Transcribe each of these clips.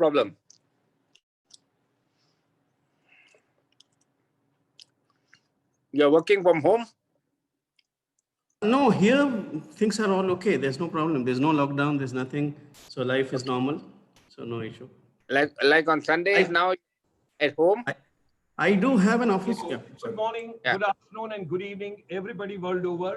problem. You're working from home? No, here things are all okay. There's no problem. There's no lockdown. There's nothing. So life is normal. So no issue. Like on Sundays now at home? I do have an office. Yeah. Good morning, good afternoon, and good evening, everybody world over.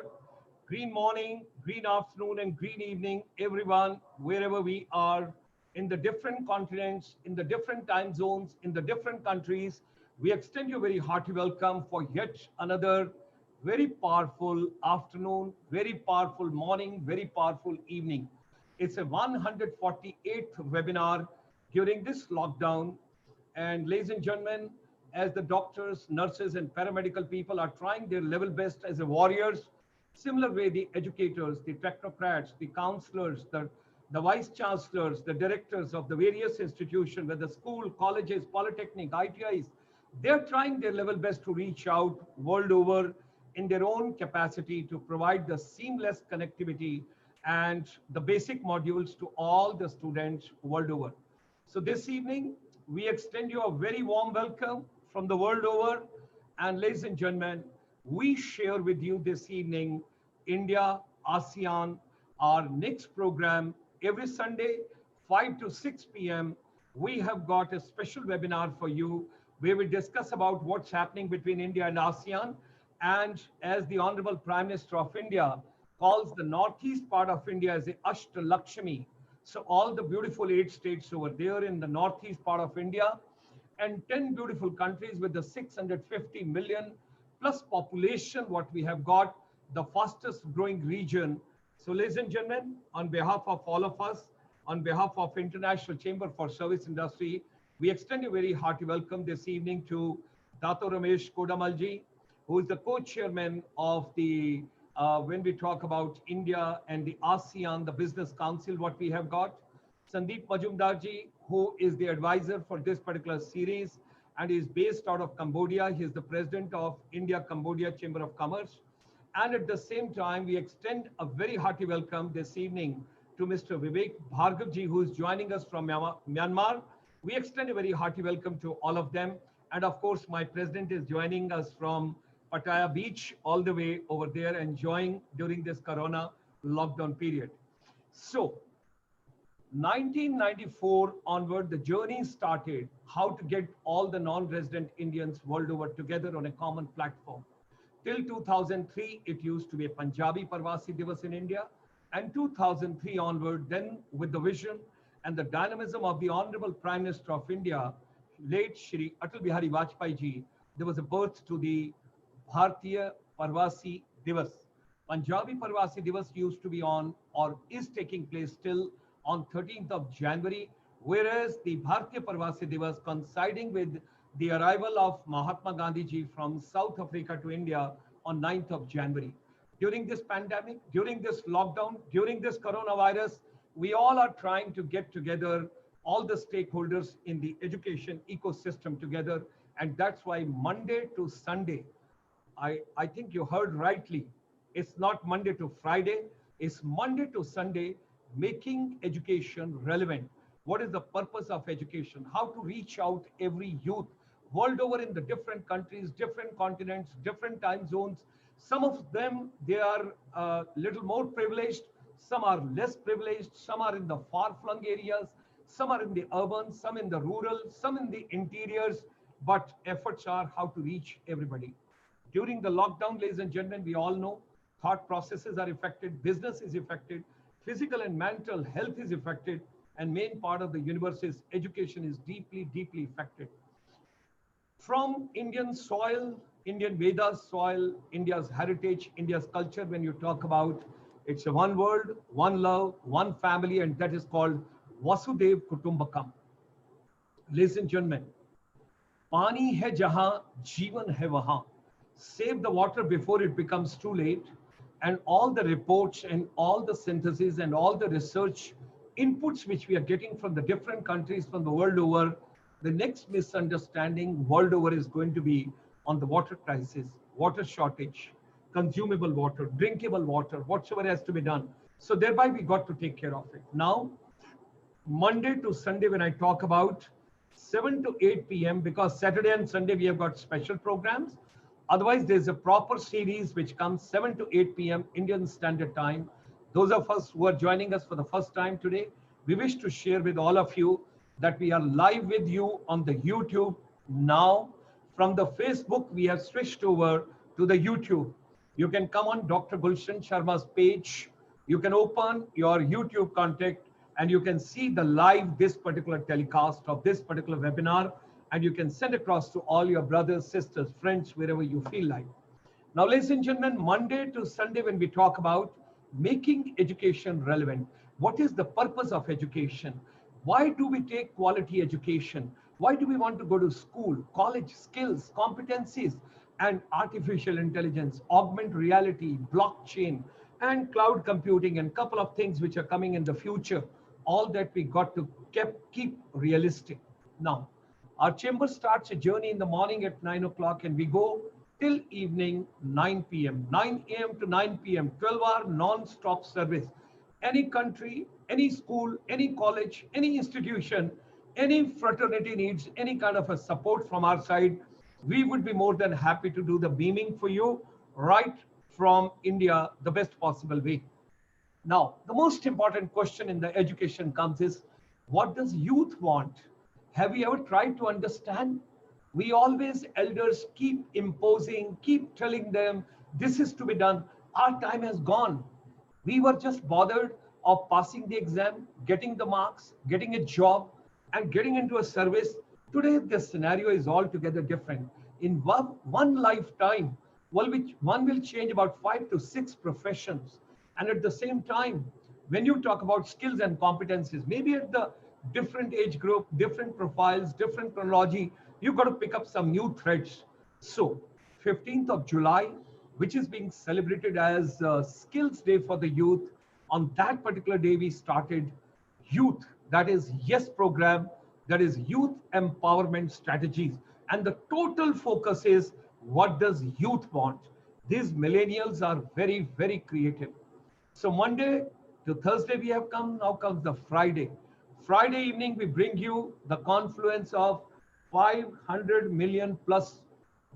Green morning, green afternoon, and green evening, everyone, wherever we are, in the different continents, in the different time zones, in the different countries. We extend you a very hearty welcome for yet another very powerful afternoon, very powerful morning, very powerful evening. It's a 148th webinar during this lockdown. And ladies and gentlemen, as the doctors, nurses, and paramedical people are trying their level best as a warriors, similar way the educators, the technocrats, the counselors, the vice chancellors, the directors of the various institutions, whether school, colleges, polytechnic, ITIs, they're trying their level best to reach out world over in their own capacity to provide the seamless connectivity and the basic modules to all the students world over. So this evening, we extend you a very warm welcome from the world over. And ladies and gentlemen, we share with you this evening, India, ASEAN, our next program every Sunday, 5 to 6 p.m. We have got a special webinar for you where we discuss about what's happening between India and ASEAN. And as the Honorable Prime Minister of India calls the northeast part of India as the Ashtalakshmi. So all the beautiful 8 states over there in the northeast part of India and 10 beautiful countries with the 650 million plus population, what we have got, the fastest growing region. So ladies and gentlemen, on behalf of all of us, on behalf of International Chamber for Service Industry, we extend a very hearty welcome this evening to Dato Ramesh Kumar, who is the co-chairman of the, when we talk about India and the ASEAN, the Business Council, what we have got. Sandeep Majumdar ji, who is the advisor for this particular series and is based out of Cambodia. He is the president of India-Cambodia Chamber of Commerce. And at the same time, we extend a very hearty welcome this evening to Mr. Vivek Bhargava ji, who is joining us from Myanmar. We extend a very hearty welcome to all of them. And of course, my president is joining us from Pattaya Beach, all the way over there, enjoying during this Corona lockdown period. So, 1994 onward, the journey started how to get all the non-resident Indians world over together on a common platform. Till 2003, it used to be a Punjabi Parvasi Divas in India. And 2003 onward, then with the vision and the dynamism of the Honorable Prime Minister of India, late Shri Atal Bihari Vajpayee ji, there was a birth to the Bharatiya Parvasi Divas. Punjabi Parvasi Divas used to be on or is taking place still on 13th of January, whereas the Bharatiya Parvasi Divas coinciding with the arrival of Mahatma Gandhi ji from South Africa to India on 9th of January. During this pandemic, during this lockdown, during this coronavirus, we all are trying to get together all the stakeholders in the education ecosystem together. And that's why Monday to Sunday, I think you heard rightly, it's not Monday to Friday, it's Monday to Sunday, making education relevant. What is the purpose of education? How to reach out every youth world over in the different countries, different continents, different time zones. Some of them, they are a little more privileged. Some are less privileged. Some are in the far-flung areas. Some are in the urban, some in the rural, some in the interiors. But efforts are how to reach everybody. During the lockdown, ladies and gentlemen, we all know thought processes are affected, business is affected, physical and mental health is affected, and main part of the universe is education is deeply, deeply affected. From Indian soil, Indian Vedas soil, India's heritage, India's culture, when you talk about, it's a one world, one love, one family, and that is called Vasudev Kutumbakam. Ladies and gentlemen, Pani hai jahan, Jeevan hai wahan. Save the water before it becomes too late. And all the reports and all the synthesis and all the research inputs which we are getting from the different countries from the world over, the next misunderstanding world over is going to be on the water crisis, water shortage, consumable water, drinkable water, whatsoever has to be done. So thereby we got to take care of it. Now, Monday to Sunday when I talk about 7 to 8 p.m. because Saturday and Sunday we have got special programs. Otherwise, there's a proper series which comes 7 to 8 p.m. Indian Standard Time. Those of us who are joining us for the first time today, we wish to share with all of you that we are live with you on the YouTube now. From the Facebook, we have switched over to the YouTube. You can come on Dr. Gulshan Sharma's page. You can open your YouTube contact and you can see the live this particular telecast of this particular webinar, and you can send across to all your brothers, sisters, friends, wherever you feel like. Now, ladies and gentlemen, Monday to Sunday when we talk about making education relevant, what is the purpose of education? Why do we take quality education? Why do we want to go to school, college, skills, competencies, and artificial intelligence, augmented reality, blockchain, and cloud computing, and a couple of things which are coming in the future? All that we got to keep realistic. Now, our chamber starts a journey in the morning at 9 o'clock and we go till evening 9 p.m. 9 a.m. to 9 p.m. 12-hour non-stop service. Any country, any school, any college, any institution, any fraternity needs any kind of a support from our side, we would be more than happy to do the beaming for you right from India the best possible way. Now, the most important question in the education comes is, what does youth want? Have we ever tried to understand? We always, elders, keep imposing, keep telling them, this is to be done. Our time has gone. We were just bothered of passing the exam, getting the marks, getting a job, and getting into a service. Today, the scenario is altogether different. In one lifetime, one will change about 5 to 6 professions. And at the same time, when you talk about skills and competencies, maybe at the different age group, different profiles, different chronology, you've got to pick up some new threads. So 15th of July, which is being celebrated as Skills Day for the youth, on that particular day, we started youth, that is YES program, that is youth empowerment strategies. And the total focus is, what does youth want? These millennials are very, very creative. So Monday to Thursday we have come, now comes the Friday. Friday evening we bring you the confluence of 500 million plus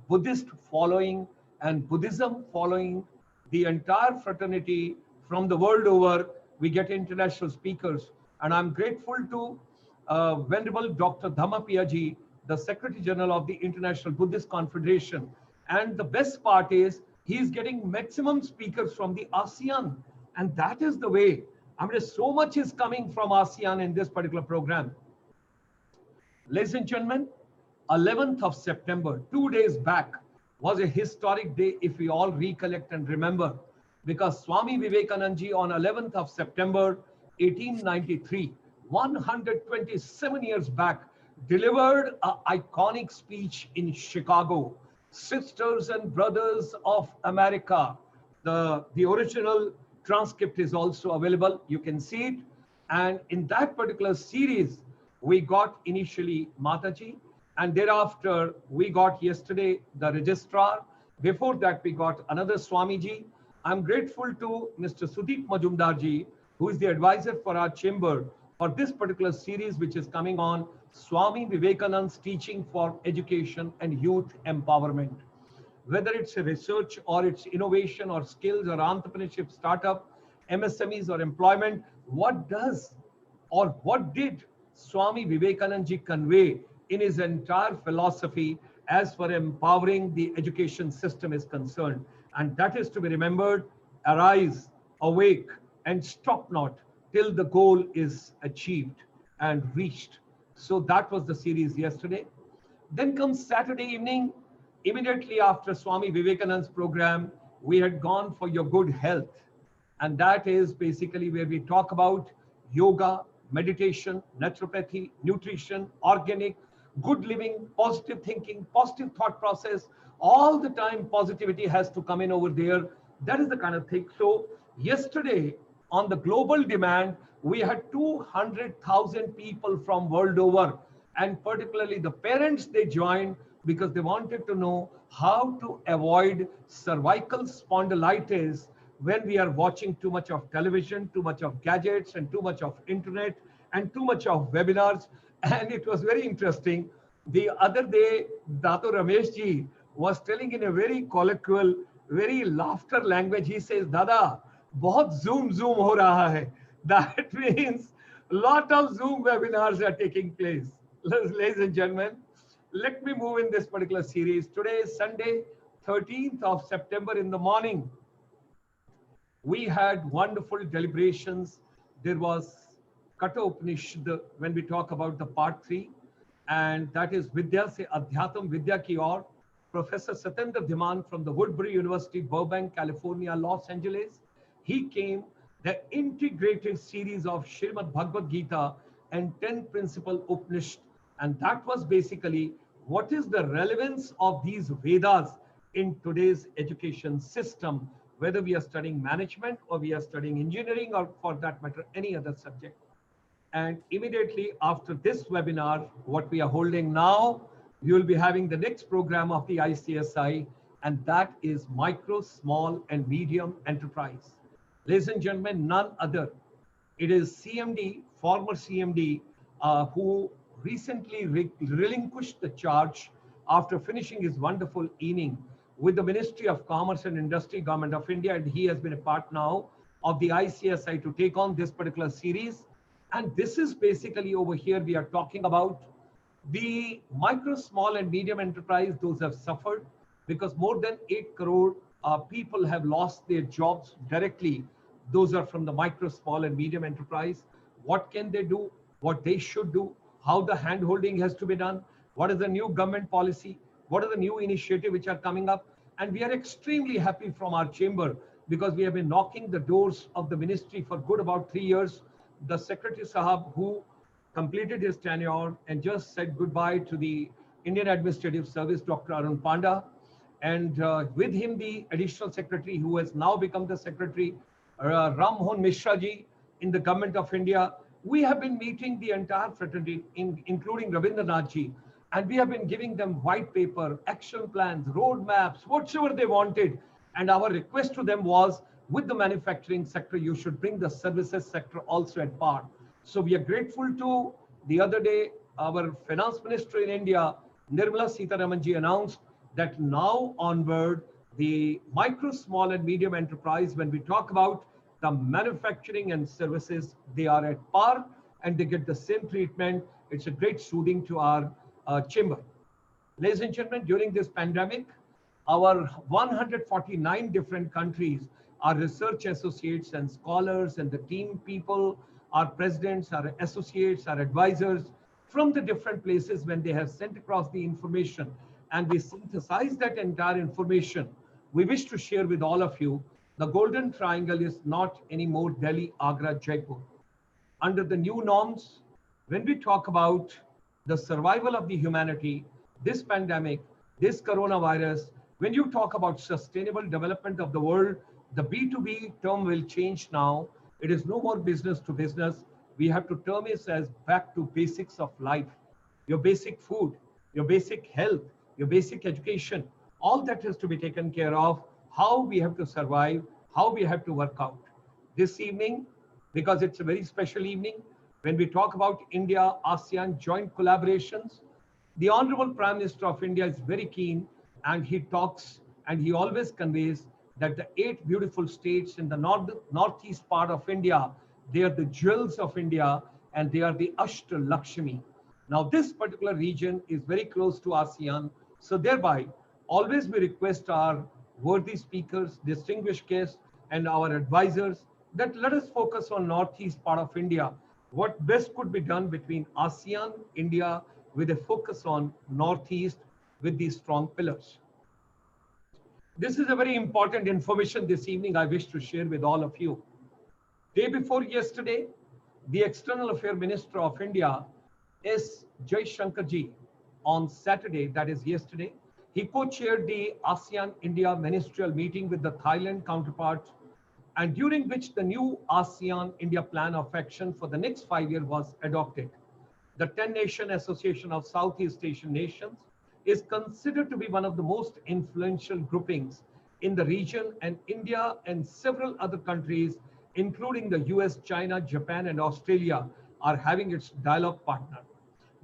Buddhist following and Buddhism following the entire fraternity from the world over. We get international speakers, and I'm grateful to Venerable Dr. Dhammapiyaji, the Secretary General of the International Buddhist Confederation. And the best part is he's getting maximum speakers from the ASEAN. And that is the way. I mean, so much is coming from ASEAN in this particular program. Ladies and gentlemen, 11th of September, 2 days back, was a historic day if we all recollect and remember, because Swami Vivekananda on 11th of September, 1893, 127 years back, delivered an iconic speech in Chicago. Sisters and brothers of America, the original transcript is also available. You can see it. And in that particular series, we got initially Mataji, and thereafter we got yesterday the registrar. Before that, we got another Swamiji. I'm grateful to Mr. Sudeep Majumdar ji, who is the advisor for our chamber for this particular series, which is coming on Swami Vivekananda's teaching for education and youth empowerment. Whether it's a research or it's innovation or skills or entrepreneurship, startup, MSMEs or employment, what does or what did Swami Vivekananda ji convey in his entire philosophy as for empowering the education system is concerned? And that is to be remembered: arise, awake, and stop not till the goal is achieved and reached. So that was the series yesterday. Then comes Saturday evening. Immediately after Swami Vivekananda's program, we had gone for your good health. And that is basically where we talk about yoga, meditation, naturopathy, nutrition, organic, good living, positive thinking, positive thought process. All the time positivity has to come in over there. That is the kind of thing. So yesterday on the global demand, we had 200,000 people from world over, and particularly the parents, they joined because they wanted to know how to avoid cervical spondylitis when we are watching too much of television, too much of gadgets, and too much of internet, and too much of webinars. And it was very interesting. The other day, Dato Ramesh ji was telling in a very colloquial, very laughter language. He says, Dada, bahut zoom ho raha hai. That means a lot of Zoom webinars are taking place. Ladies and gentlemen, let me move in this particular series. Today is Sunday, 13th of September in the morning. We had wonderful deliberations. There was Kata Upanishad when we talk about the part 3, and that is Vidya se Adhyatam Vidya ki aur. Professor Satyendra Dhiman from the Woodbury University, Burbank, California, Los Angeles. He came the integrated series of Srimad Bhagavad Gita and 10 principal Upanishad. And that was basically what is the relevance of these Vedas in today's education system, whether we are studying management or we are studying engineering or for that matter, any other subject. And immediately after this webinar, what we are holding now, we will be having the next program of the ICSI, and that is micro, small and medium enterprise. Ladies and gentlemen, none other. It is CMD, former CMD, who recently relinquished the charge after finishing his wonderful inning with the Ministry of Commerce and Industry, Government of India, and he has been a part now of the ICSI to take on this particular series. And this is basically over here, we are talking about the micro, small and medium enterprise. Those have suffered because more than 8 crore people have lost their jobs directly. Those are from the micro, small and medium enterprise. What can they do? What they should do? How the hand holding has to be done? What is the new government policy? What are the new initiatives which are coming up? And we are extremely happy from our chamber because we have been knocking the doors of the ministry for good about 3 years. The Secretary Sahab, who completed his tenure and just said goodbye to the Indian Administrative Service, Dr. Arun Panda, and with him the Additional Secretary, who has now become the Secretary, Ram Mohan Mishra ji, in the Government of India. We have been meeting the entire fraternity, including Rabindranath ji, and we have been giving them white paper, action plans, road maps, whatsoever they wanted. And our request to them was, with the manufacturing sector, you should bring the services sector also at par. So we are grateful to, the other day, our Finance Minister in India, Nirmala Sitharaman ji, announced that now onward, the micro, small and medium enterprise, when we talk about the manufacturing and services, they are at par and they get the same treatment. It's a great soothing to our chamber. Ladies and gentlemen, during this pandemic, our 149 different countries, our research associates and scholars and the team people, our presidents, our associates, our advisors from the different places, when they have sent across the information and we synthesize that entire information, we wish to share with all of you. The golden triangle is not anymore Delhi, Agra, Jaipur. Under the new norms, when we talk about the survival of the humanity, this pandemic, this coronavirus, when you talk about sustainable development of the world, the B2B term will change now. It is no more business to business. We have to term it as back to basics of life. Your basic food, your basic health, your basic education, all that has to be taken care of. How we have to survive, how we have to work out. This evening, because it's a very special evening, when we talk about India, ASEAN joint collaborations, the Honorable Prime Minister of India is very keen, and he talks and he always conveys that the 8 beautiful states in the northeast part of India, they are the jewels of India and they are the Ashta Lakshmi. Now this particular region is very close to ASEAN. So thereby, always we request our worthy speakers, distinguished guests and our advisors that let us focus on northeast part of India. What best could be done between ASEAN, India, with a focus on northeast with these strong pillars. This is a very important information this evening I wish to share with all of you. Day before yesterday, the External Affairs Minister of India, S. Jaishankar ji, on Saturday, that is yesterday, he co-chaired the ASEAN-India ministerial meeting with the Thailand counterpart, and during which the new ASEAN-India plan of action for the next 5 years was adopted. The 10-Nation Association of Southeast Asian Nations is considered to be one of the most influential groupings in the region, and India and several other countries, including the US, China, Japan, and Australia, are having its dialogue partner.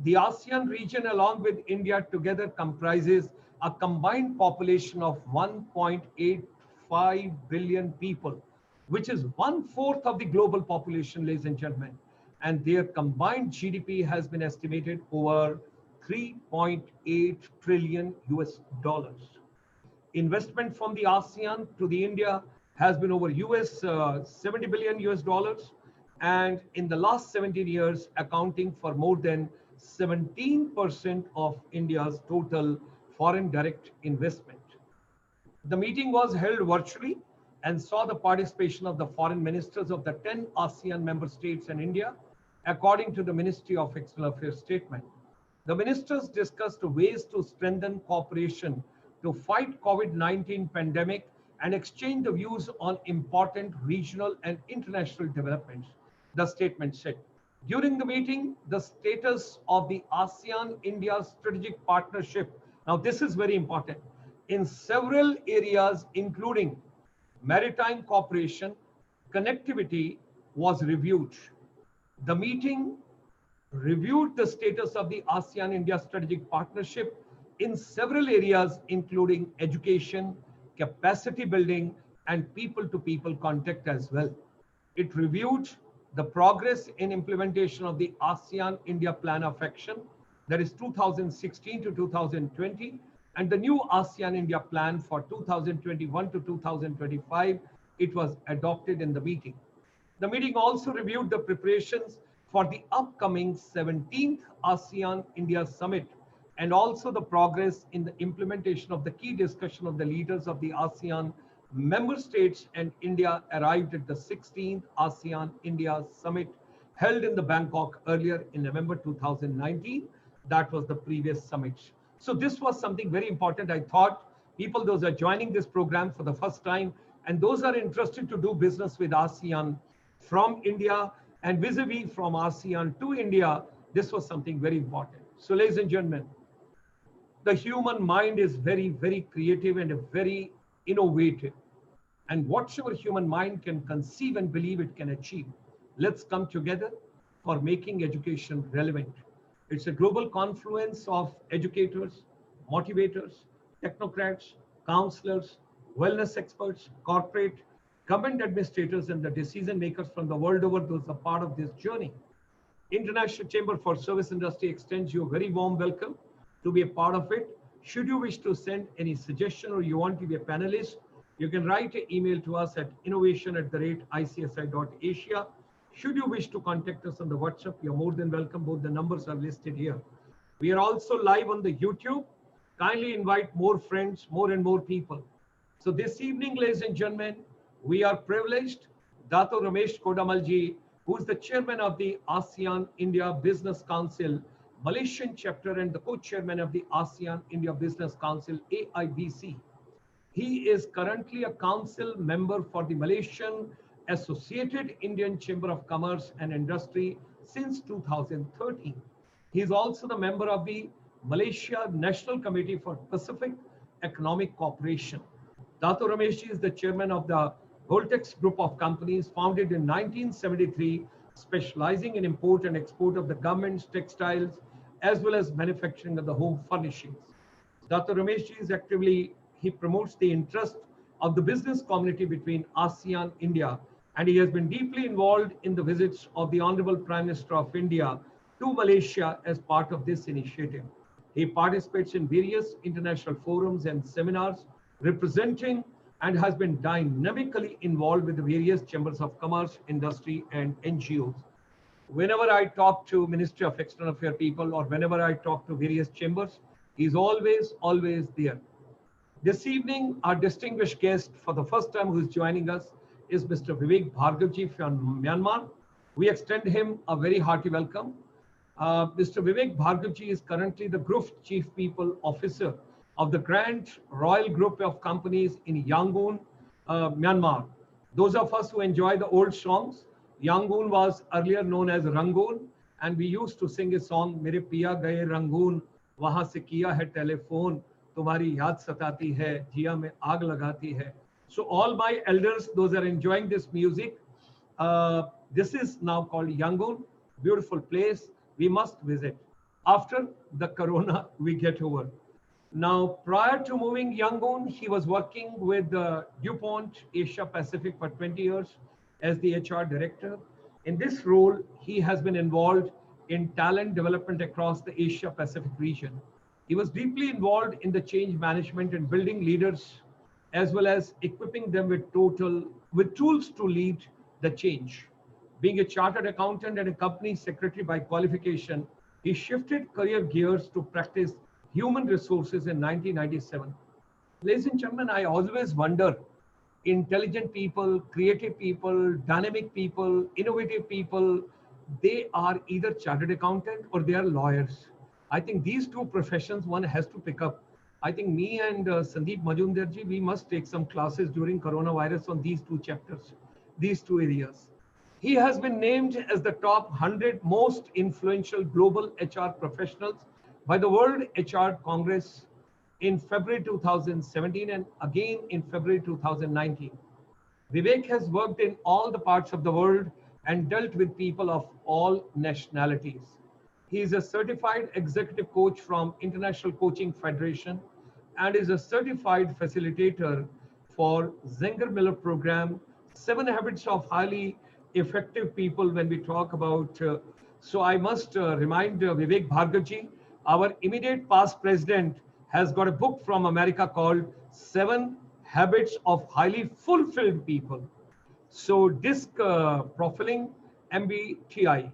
The ASEAN region, along with India together, comprises a combined population of 1.85 billion people, which is 1/4 of the global population, ladies and gentlemen. And their combined GDP has been estimated over 3.8 trillion US dollars. Investment from the ASEAN to the India has been over 70 billion US dollars, and in the last 17 years accounting for more than 17% of India's total foreign direct investment. The meeting was held virtually and saw the participation of the foreign ministers of the 10 ASEAN member states and India, according to the Ministry of External Affairs statement. The ministers discussed ways to strengthen cooperation to fight COVID-19 pandemic and exchange the views on important regional and international developments, the statement said. During the meeting, the status of the ASEAN-India strategic partnership, now this is very important, in several areas including maritime cooperation, connectivity was reviewed. The meeting reviewed the status of the ASEAN-India strategic partnership in several areas including education, capacity building, and people-to-people contact as well. It reviewed the progress in implementation of the ASEAN-India Plan of Action, that is 2016 to 2020, and the new ASEAN-India Plan for 2021 to 2025. It was adopted in the meeting. The meeting also reviewed the preparations for the upcoming 17th ASEAN-India Summit, and also the progress in the implementation of the key discussion of the leaders of the ASEAN member states and India arrived at the 16th ASEAN-India Summit held in the Bangkok earlier in November 2019. That was the previous summit. So this was something very important. I thought people, those are joining this program for the first time, and those are interested to do business with ASEAN from India and vis-a-vis from ASEAN to India, this was something very important. So ladies and gentlemen, the human mind is very, very creative and very innovative. And whatever human mind can conceive and believe it can achieve. Let's come together for making education relevant. It's a global confluence of educators, motivators, technocrats, counselors, wellness experts, corporate, government administrators, and the decision makers from the world over. Those are part of this journey. International Chamber for Service Industry extends you a very warm welcome to be a part of it. Should you wish to send any suggestion or you want to be a panelist, you can write an email to us at innovation@ICSI.Asia. Should you wish to contact us on the WhatsApp, you're more than welcome. Both the numbers are listed here. We are also live on the YouTube. Kindly invite more friends, more and more people. So this evening, ladies and gentlemen, we are privileged. Dato Ramesh Kodammal ji, who is the chairman of the ASEAN India Business Council, Malaysian chapter, and the co-chairman of the ASEAN India Business Council, AIBC. He is currently a council member for the Malaysian Associated Indian Chamber of Commerce and Industry since 2013. He is also the member of the Malaysia National Committee for Pacific Economic Cooperation. Dato Ramesh is the chairman of the Voltex Group of Companies, founded in 1973, specializing in import and export of the garments, textiles, as well as manufacturing of the home furnishings. Dato Ramesh is actively, he promotes the interest of the business community between ASEAN, India, and he has been deeply involved in the visits of the Honorable Prime Minister of India to Malaysia as part of this initiative. He participates in various international forums and seminars representing and has been dynamically involved with the various chambers of commerce, industry, and NGOs. Whenever I talk to Ministry of External Affairs people or whenever I talk to various chambers, he's always there. This evening, our distinguished guest for the first time who is joining us is Mr. Vivek Bhargava from Myanmar. We extend him a very hearty welcome. Mr. Vivek Bhargava is currently the Group Chief People Officer of the Grand Royal Group of Companies in Yangon, Myanmar. Those of us who enjoy the old songs, Yangon was earlier known as Rangoon, and we used to sing a song, Mere Piya Gaye Rangoon, Wahan Se Kiya Hai Telephone, Tumhari Yaad Satati Hai, Jiya Mein Aag Lagati Hai. So all my elders, those are enjoying this music. This is now called Yangon. beautiful place we must visit after the corona we get over. Now, prior to moving Yangon, he was working with Dupont Asia Pacific for 20 years as the HR director. In this role, he has been involved in talent development across the Asia Pacific region. He was deeply involved in the change management and building leaders, as well as equipping them with tools to lead the change. Being a chartered accountant and a company secretary by qualification, he shifted career gears to practice human resources in 1997. Ladies and gentlemen, I always wonder, intelligent people, creative people, dynamic people, innovative people, they are either chartered accountant or they are lawyers. I think these two professions one has to pick up. I think me and Sandeep Majumdar ji, we must take some classes during coronavirus on these two chapters, these two areas. He has been named as the top 100 most influential global HR professionals by the World HRD Congress in February 2017 and again in February 2019. Vivek has worked in all the parts of the world and dealt with people of all nationalities. He is a certified executive coach from International Coaching Federation and is a certified facilitator for Zenger Miller program, 7 Habits of Highly Effective People when we talk about. So I must remind Vivek Bhargava, our immediate past president, has got a book from America called 7 Habits of Highly Fulfilled People. So DISC profiling MBTI.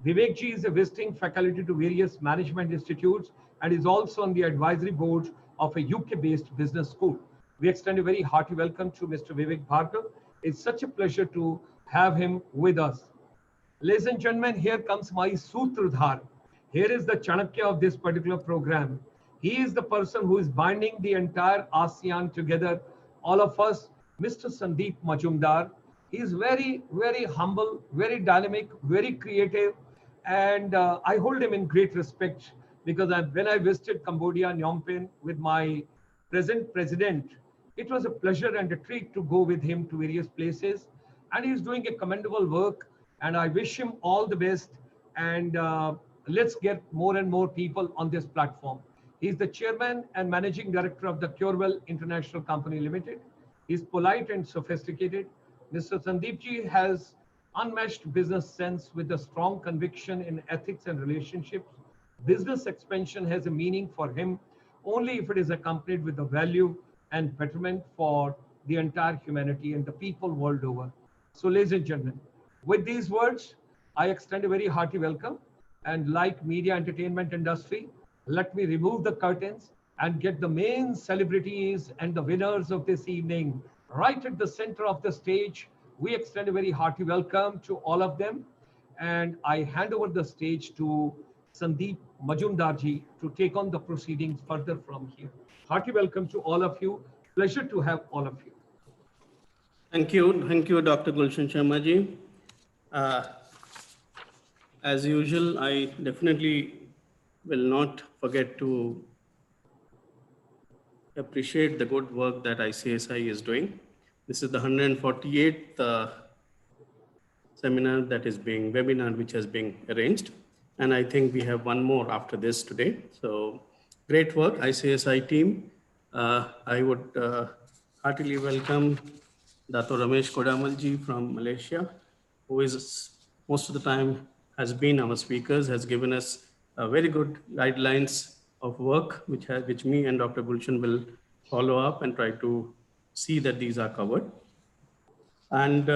Vivek ji is a visiting faculty to various management institutes and is also on the advisory board of a UK-based business school. We extend a very hearty welcome to Mr. Vivek Bhargava. It's such a pleasure to have him with us. Ladies and gentlemen, here comes my Sutradhar. Here is the Chanakya of this particular program. He is the person who is binding the entire ASEAN together, all of us, Mr. Sandeep Majumdar. He is very, very humble, very dynamic, very creative, and I hold him in great respect because when I visited Cambodia and Phnom Penh with my present president, it was a pleasure and a treat to go with him to various places, and he's doing a commendable work, and I wish him all the best, and let's get more and more people on this platform. He's the chairman and managing director of the Curewell International Company Limited. He's polite and sophisticated. Mr. Sandeep ji has unmatched business sense with a strong conviction in ethics and relationships. Business expansion has a meaning for him only if it is accompanied with the value and betterment for the entire humanity and the people world over. So ladies and gentlemen, with these words, I extend a very hearty welcome, and like media entertainment industry, let me remove the curtains and get the main celebrities and the winners of this evening right at the center of the stage. We extend a very hearty welcome to all of them, and I hand over the stage to Sandeep Majumdar ji to take on the proceedings further from here. Hearty welcome to all of you. Pleasure to have all of you. Thank you, Dr. Gulshan Sharma ji. As usual, I definitely will not forget to appreciate the good work that ICSI is doing. This is the 148th webinar which has been arranged. And I think we have one more after this today. So great work, ICSI team. I would heartily welcome Dato Ramesh Kodammal ji from Malaysia, who is most of the time has been our speakers, has given us very good guidelines of work, which me and Dr. Gulshan will follow up and try to see that these are covered. And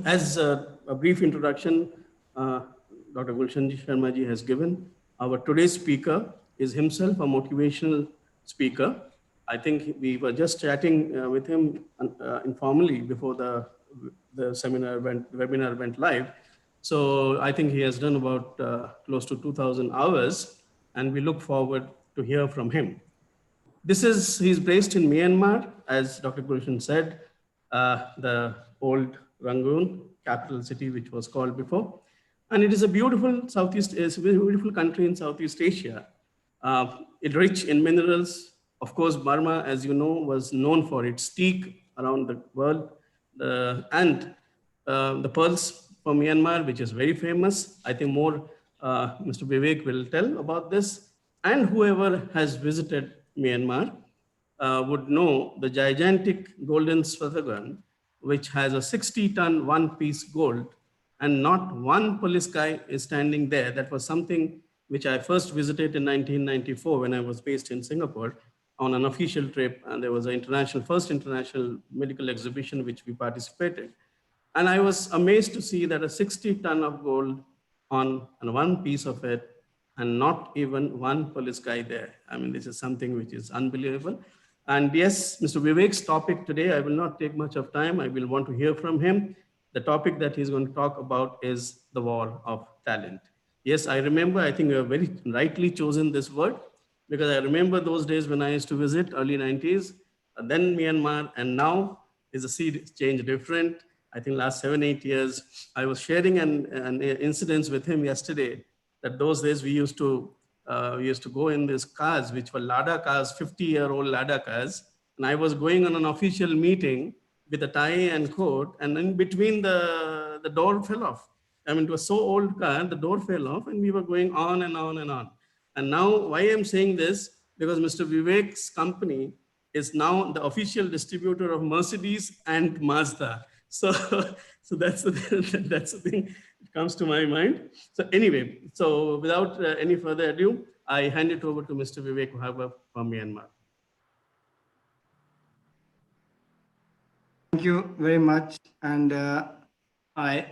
as a brief introduction, Dr. Gulshan Sharma ji has given, our today's speaker is himself a motivational speaker. I think we were just chatting with him informally before the webinar went live. So I think he has done about close to 2,000 hours, and we look forward to hear from him. He's based in Myanmar, as Dr. Gulshan said, the old Rangoon, capital city, which was called before. And it is a beautiful beautiful country in Southeast Asia. It's rich in minerals. Of course, Burma, as you know, was known for its teak around the world, and the pearls for Myanmar, which is very famous. I think more Mr. Vivek will tell about this. And whoever has visited Myanmar would know the gigantic golden Swaziland, which has a 60-ton one-piece gold, and not one police guy is standing there. That was something which I first visited in 1994 when I was based in Singapore on an official trip, and there was an first international medical exhibition which we participated. And I was amazed to see that a 60-ton of gold on one piece of it, and not even one police guy there. I mean, this is something which is unbelievable. And yes, Mr. Vivek's topic today, I will not take much of time. I will want to hear from him. The topic that he's going to talk about is the war of talent. Yes, I remember, I think you have very rightly chosen this word, because I remember those days when I used to visit, early 90s, then Myanmar, and now is a sea change different. I think last 7-8 years, I was sharing an incident with him yesterday, that those days we used to go in these cars, which were Lada cars, 50-year-old Lada cars. And I was going on an official meeting with a tie and coat, and in between the door fell off. I mean, it was so old car, the door fell off, and we were going on and on and on. And now, why I'm saying this, because Mr. Vivek's company is now the official distributor of Mercedes and Mazda. So that's the thing that comes to my mind. So anyway, so without any further ado, I hand it over to Mr. Vivek Bhargava from Myanmar. Thank you very much. And I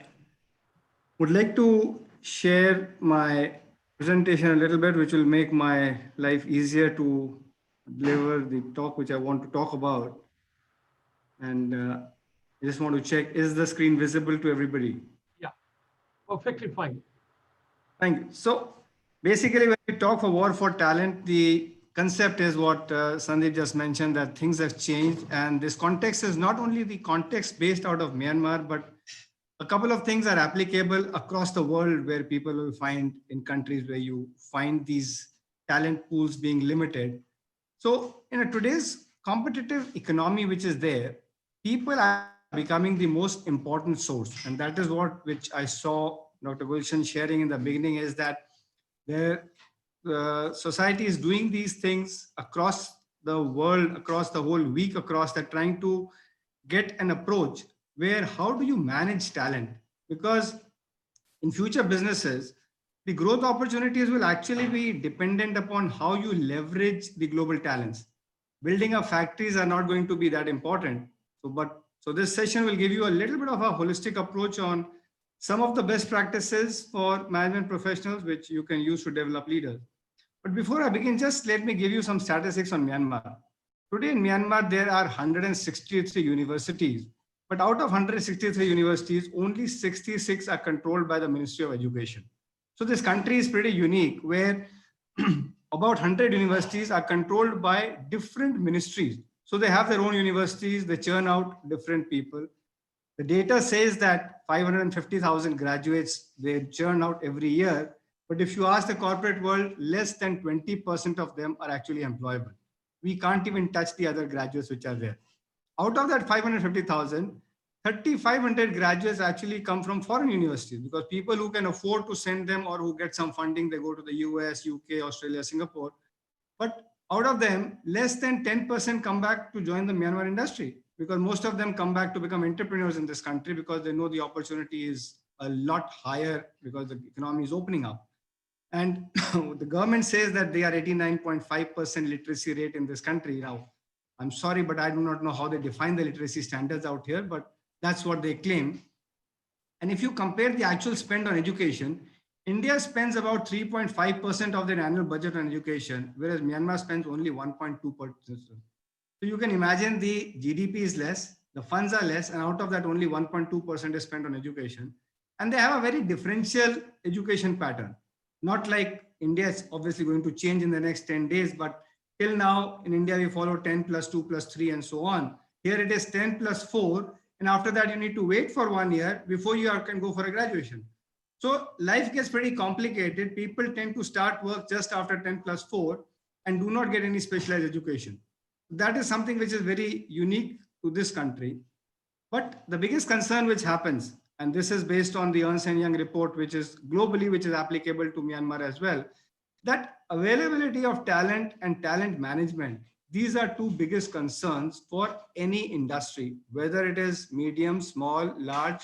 would like to share my presentation a little bit, which will make my life easier to deliver the talk which I want to talk about. And I just want to check, is the screen visible to everybody? Yeah, perfectly fine. Thank you. So basically, when we talk for war for talent, the concept is what Sandeep just mentioned, that things have changed. And this context is not only the context based out of Myanmar, but a couple of things are applicable across the world, where people will find in countries where you find these talent pools being limited. So in today's competitive economy, which is there, people are becoming the most important source. And that is which I saw Dr. Gulshan sharing in the beginning, is that society is doing these things across the world, across the whole week, they're trying to get an approach where how do you manage talent? Because in future businesses, the growth opportunities will actually be dependent upon how you leverage the global talents. Building up factories are not going to be that important. So this session will give you a little bit of a holistic approach on some of the best practices for management professionals, which you can use to develop leaders. But before I begin, just let me give you some statistics on Myanmar. Today in Myanmar, there are 163 universities, but out of 163 universities, only 66 are controlled by the Ministry of Education. So this country is pretty unique, where about 100 universities are controlled by different ministries. So they have their own universities, they churn out different people. The data says that 550,000 graduates, they churn out every year. But if you ask the corporate world, less than 20% of them are actually employable. We can't even touch the other graduates which are there. Out of that 550,000, 3,500 graduates actually come from foreign universities, because people who can afford to send them or who get some funding, they go to the US, UK, Australia, Singapore. But out of them, less than 10% come back to join the Myanmar industry, because most of them come back to become entrepreneurs in this country, because they know the opportunity is a lot higher because the economy is opening up. And the government says that they are 89.5% literacy rate in this country. Now, I'm sorry, but I do not know how they define the literacy standards out here, but that's what they claim. And if you compare the actual spend on education, India spends about 3.5% of their annual budget on education, whereas Myanmar spends only 1.2%. So you can imagine the GDP is less, the funds are less, and out of that only 1.2% is spent on education. And they have a very differential education pattern. Not like India is obviously going to change in the next 10 days, but till now in India, we follow 10 plus 2 plus 3 and so on. Here it is 10 plus 4. And after that, you need to wait for 1 year before you can go for a graduation. So life gets pretty complicated. People tend to start work just after 10 plus 4 and do not get any specialized education. That is something which is very unique to this country. But the biggest concern which happens and this is based on the Ernst & Young report, which is globally, which is applicable to Myanmar as well, that availability of talent and talent management, these are two biggest concerns for any industry, whether it is medium, small, large,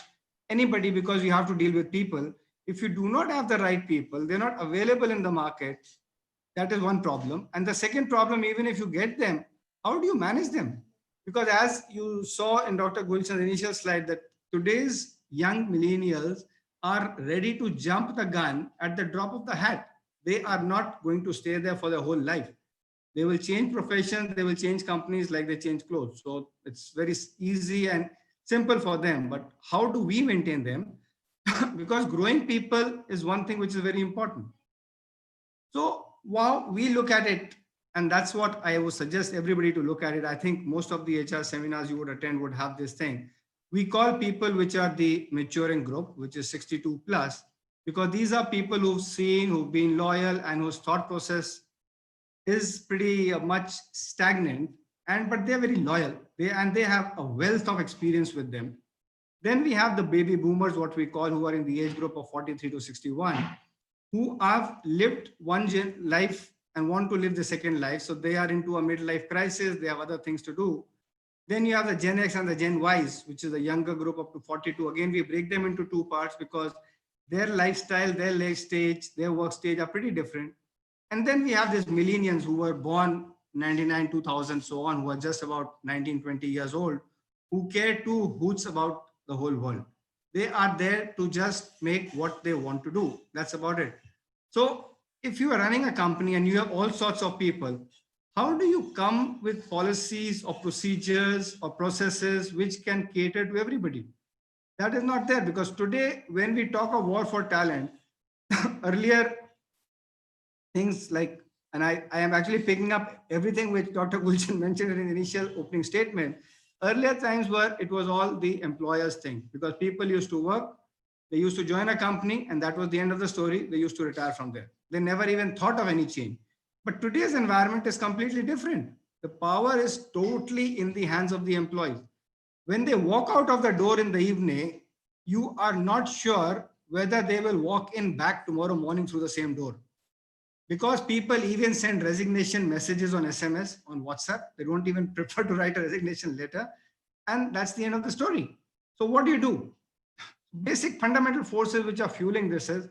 anybody, because you have to deal with people. If you do not have the right people, they're not available in the market. That is one problem. And the second problem, even if you get them, how do you manage them? Because as you saw in Dr. Gulshan's initial slide, that today's young millennials are ready to jump the gun at the drop of the hat. They are not going to stay there for their whole life. They will change professions, they will change companies like they change clothes. So it's very easy and simple for them. But how do we maintain them? Because growing people is one thing which is very important. So while we look at it, and that's what I would suggest everybody to look at it. I think most of the HR seminars you would attend would have this thing. We call people which are the maturing group, which is 62 plus, because these are people who've seen, who've been loyal, and whose thought process is pretty much stagnant, but they're very loyal. They have a wealth of experience with them. Then we have the baby boomers, what we call, who are in the age group of 43 to 61, who have lived one life and want to live the second life. So they are into a midlife crisis. They have other things to do. Then you have the Gen X and the Gen Ys, which is a younger group up to 42. Again, we break them into two parts because their lifestyle, their life stage, their work stage are pretty different. And then we have these millennials who were born 99, 2000, so on, who are just about 19, 20 years old, who care two hoots about the whole world. They are there to just make what they want to do. That's about it. So if you are running a company and you have all sorts of people, how do you come with policies or procedures or processes which can cater to everybody? That is not there, because today when we talk of war for talent, earlier things like, and I am actually picking up everything which Dr. Gulshan mentioned in the initial opening statement. Earlier times were, it was all the employer's thing, because people used to work, they used to join a company, and that was the end of the story. They used to retire from there. They never even thought of any change. But today's environment is completely different. The power is totally in the hands of the employees. When they walk out of the door in the evening, you are not sure whether they will walk in back tomorrow morning through the same door. Because people even send resignation messages on SMS, on WhatsApp. They don't even prefer to write a resignation letter. And that's the end of the story. So what do? Basic fundamental forces which are fueling this is,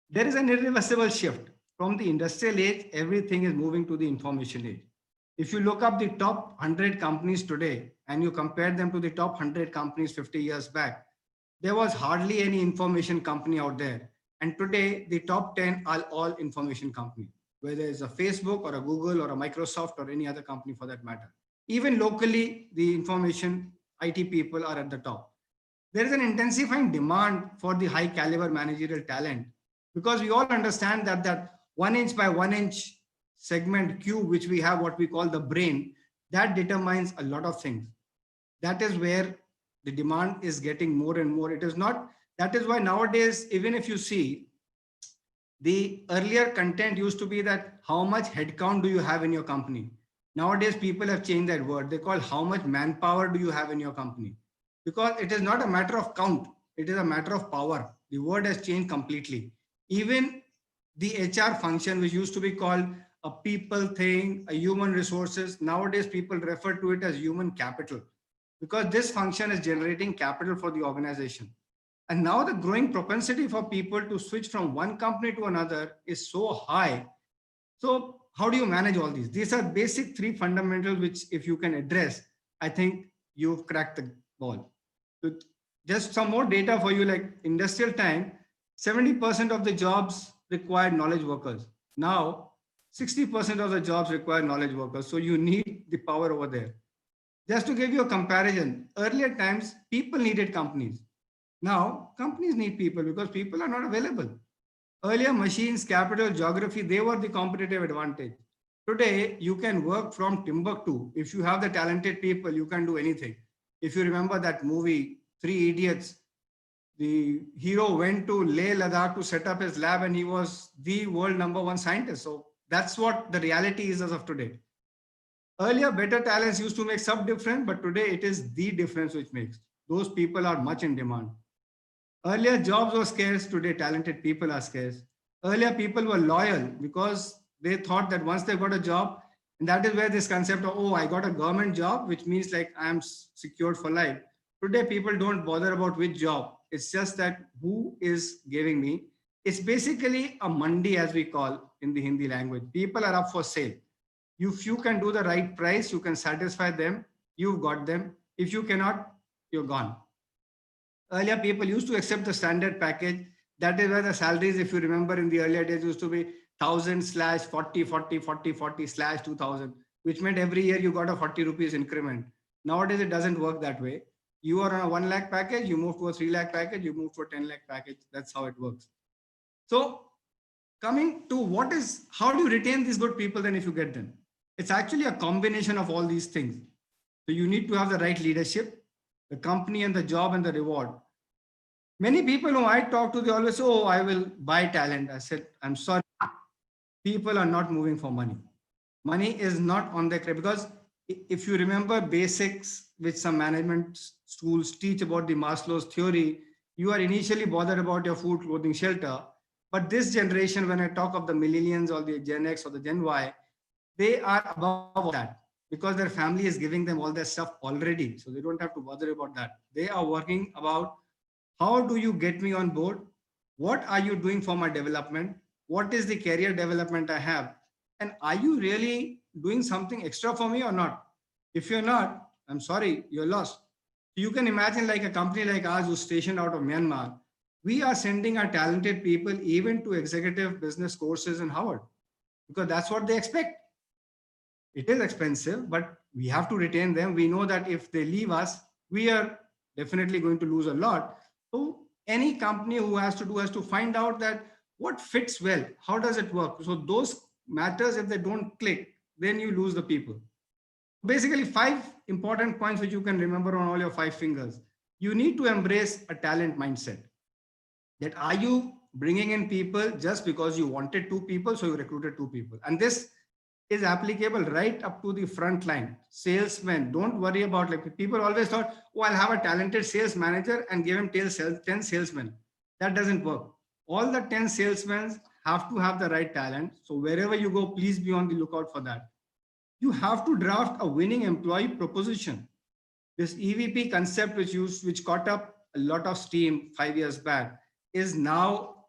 there is an irreversible shift. From the industrial age, everything is moving to the information age. If you look up the top 100 companies today and you compare them to the top 100 companies 50 years back, there was hardly any information company out there. And today, the top 10 are all information companies, whether it's a Facebook or a Google or a Microsoft or any other company for that matter. Even locally, the information IT people are at the top. There is an intensifying demand for the high caliber managerial talent, because we all understand that 1 inch by 1 inch segment cube, which we have, what we call the brain, that determines a lot of things. That is where the demand is getting more and more. It is not, that is why nowadays, even if you see, the earlier content used to be that how much headcount do you have in your company? Nowadays, people have changed that word. They call how much manpower do you have in your company? Because it is not a matter of count. It is a matter of power. The word has changed completely. Even the HR function, which used to be called a people thing, a human resources, nowadays people refer to it as human capital, because this function is generating capital for the organization. And now the growing propensity for people to switch from one company to another is so high. So how do you manage all these? These are basic three fundamentals, which if you can address, I think you've cracked the ball. Just some more data for you, like industrial time, 70% of the jobs required knowledge workers. Now, 60% of the jobs require knowledge workers. So you need the power over there. Just to give you a comparison, earlier times, people needed companies. Now, companies need people because people are not available. Earlier, machines, capital, geography, they were the competitive advantage. Today, you can work from Timbuktu. If you have the talented people, you can do anything. If you remember that movie, Three Idiots, the hero went to Leh Ladakh to set up his lab, and he was the world #1 scientist. So that's what the reality is as of today. Earlier, better talents used to make some difference, but today it is the difference which makes. those people are much in demand. Earlier, jobs were scarce. Today, talented people are scarce. Earlier, people were loyal because they thought that once they got a job, and that is where this concept of, oh, I got a government job, which means like I'm secured for life. Today, people don't bother about which job. It's just that who is giving me. It's basically a mandi, as we call in the Hindi language. People are up for sale. If you can do the right price, you can satisfy them, you've got them. If you cannot, you're gone. Earlier, people used to accept the standard package. That is where the salaries, if you remember in the earlier days, used to be 1,000/40/40/40/2000, which meant every year you got a 40 rupees increment. Nowadays, it doesn't work that way. You are on a 1 lakh package, you move to a 3 lakh package, you move to a 10 lakh package. That's how it works. So coming to how do you retain these good people then if you get them? It's actually a combination of all these things. So you need to have the right leadership, the company and the job and the reward. Many people who I talk to, they always say, oh, I will buy talent. I said, I'm sorry. People are not moving for money. Money is not on their credit, because if you remember basics which some management schools teach about the Maslow's theory, you are initially bothered about your food, clothing, shelter. But this generation, when I talk of the millennials or the Gen X or the Gen Y, they are above that because their family is giving them all their stuff already. So they don't have to bother about that. They are working about, how do you get me on board? What are you doing for my development? What is the career development I have? And are you really doing something extra for me or not? If you're not, I'm sorry, you're lost. You can imagine like a company like ours who's stationed out of Myanmar. We are sending our talented people even to executive business courses in Harvard because that's what they expect. It is expensive, but we have to retain them. We know that if they leave us, we are definitely going to lose a lot. So any company who has to find out that what fits well, how does it work? So those matters, if they don't click, then you lose the people. Basically 5 important points which you can remember on all your 5 fingers. You need to embrace a talent mindset. That are you bringing in people just because you wanted 2 people, so you recruited 2 people. And this is applicable right up to the front line. Salesmen, don't worry about, like people always thought, oh, I'll have a talented sales manager and give him 10 salesmen. That doesn't work. All the 10 salesmen have to have the right talent. So wherever you go, please be on the lookout for that. You have to draft a winning employee proposition. This EVP concept which caught up a lot of steam 5 years back is now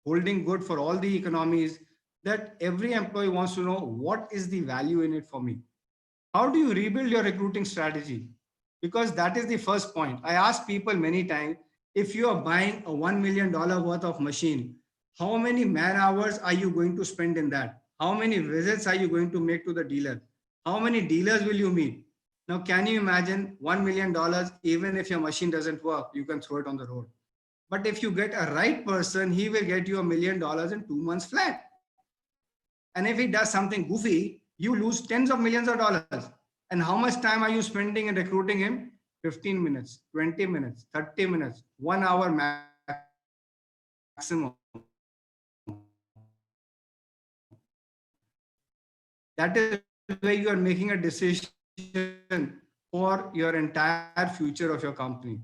holding good for all the economies, that every employee wants to know what is the value in it for me. How do you rebuild your recruiting strategy? Because that is the first point. I ask people many times, if you are buying a $1 million worth of machine, how many man hours are you going to spend in that? How many visits are you going to make to the dealer? How many dealers will you meet? Now, can you imagine $1 million, even if your machine doesn't work, you can throw it on the road. But if you get a right person, he will get you $1 million in 2 months flat. And if he does something goofy, you lose tens of millions of dollars. And how much time are you spending in recruiting him? 15 minutes, 20 minutes, 30 minutes, 1 hour maximum. That is where you are making a decision for your entire future of your company.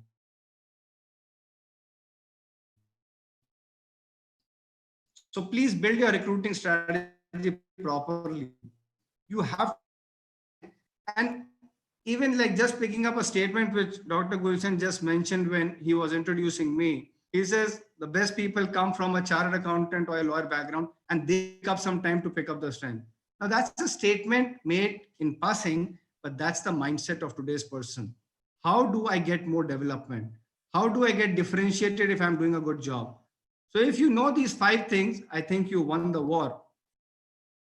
So please build your recruiting strategy properly. You have, and even like just picking up a statement which Dr. Gulshan just mentioned when he was introducing me. He says the best people come from a chartered accountant or a lawyer background, and they take up some time to pick up the strength. Now that's a statement made in passing, but that's the mindset of today's person. How do I get more development? How do I get differentiated if I'm doing a good job? So if you know these 5 things, I think you won the war.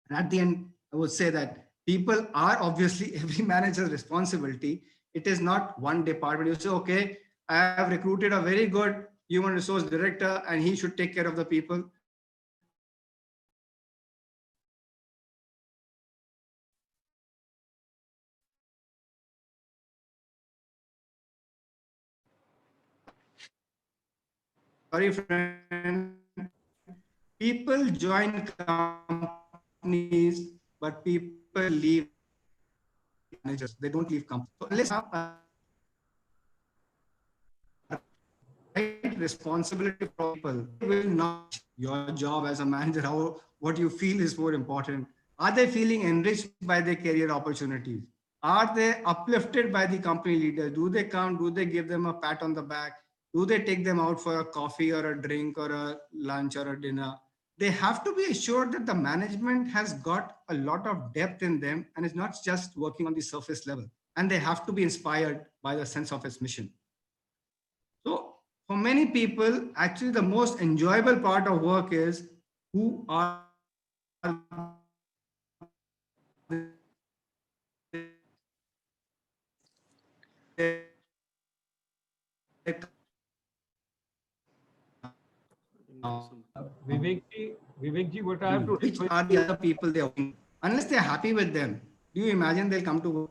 And at the end, I would say that people are obviously every manager's responsibility. It is not one department. You say, okay, I have recruited a very good human resource director and he should take care of the people. Sorry, friend. People join companies, but people leave managers. They don't leave companies. So unless responsibility for people, they will not your job as a manager, what you feel is more important. Are they feeling enriched by their career opportunities? Are they uplifted by the company leader? Do they come? Do they give them a pat on the back? Do they take them out for a coffee or a drink or a lunch or a dinner? They have to be assured that the management has got a lot of depth in them and is not just working on the surface level. And they have to be inspired by the sense of its mission. So for many people, actually the most enjoyable part of work is who are Vivekji, what I have to which request are the other people they are working. Unless they're happy with them, do you imagine they'll come to work?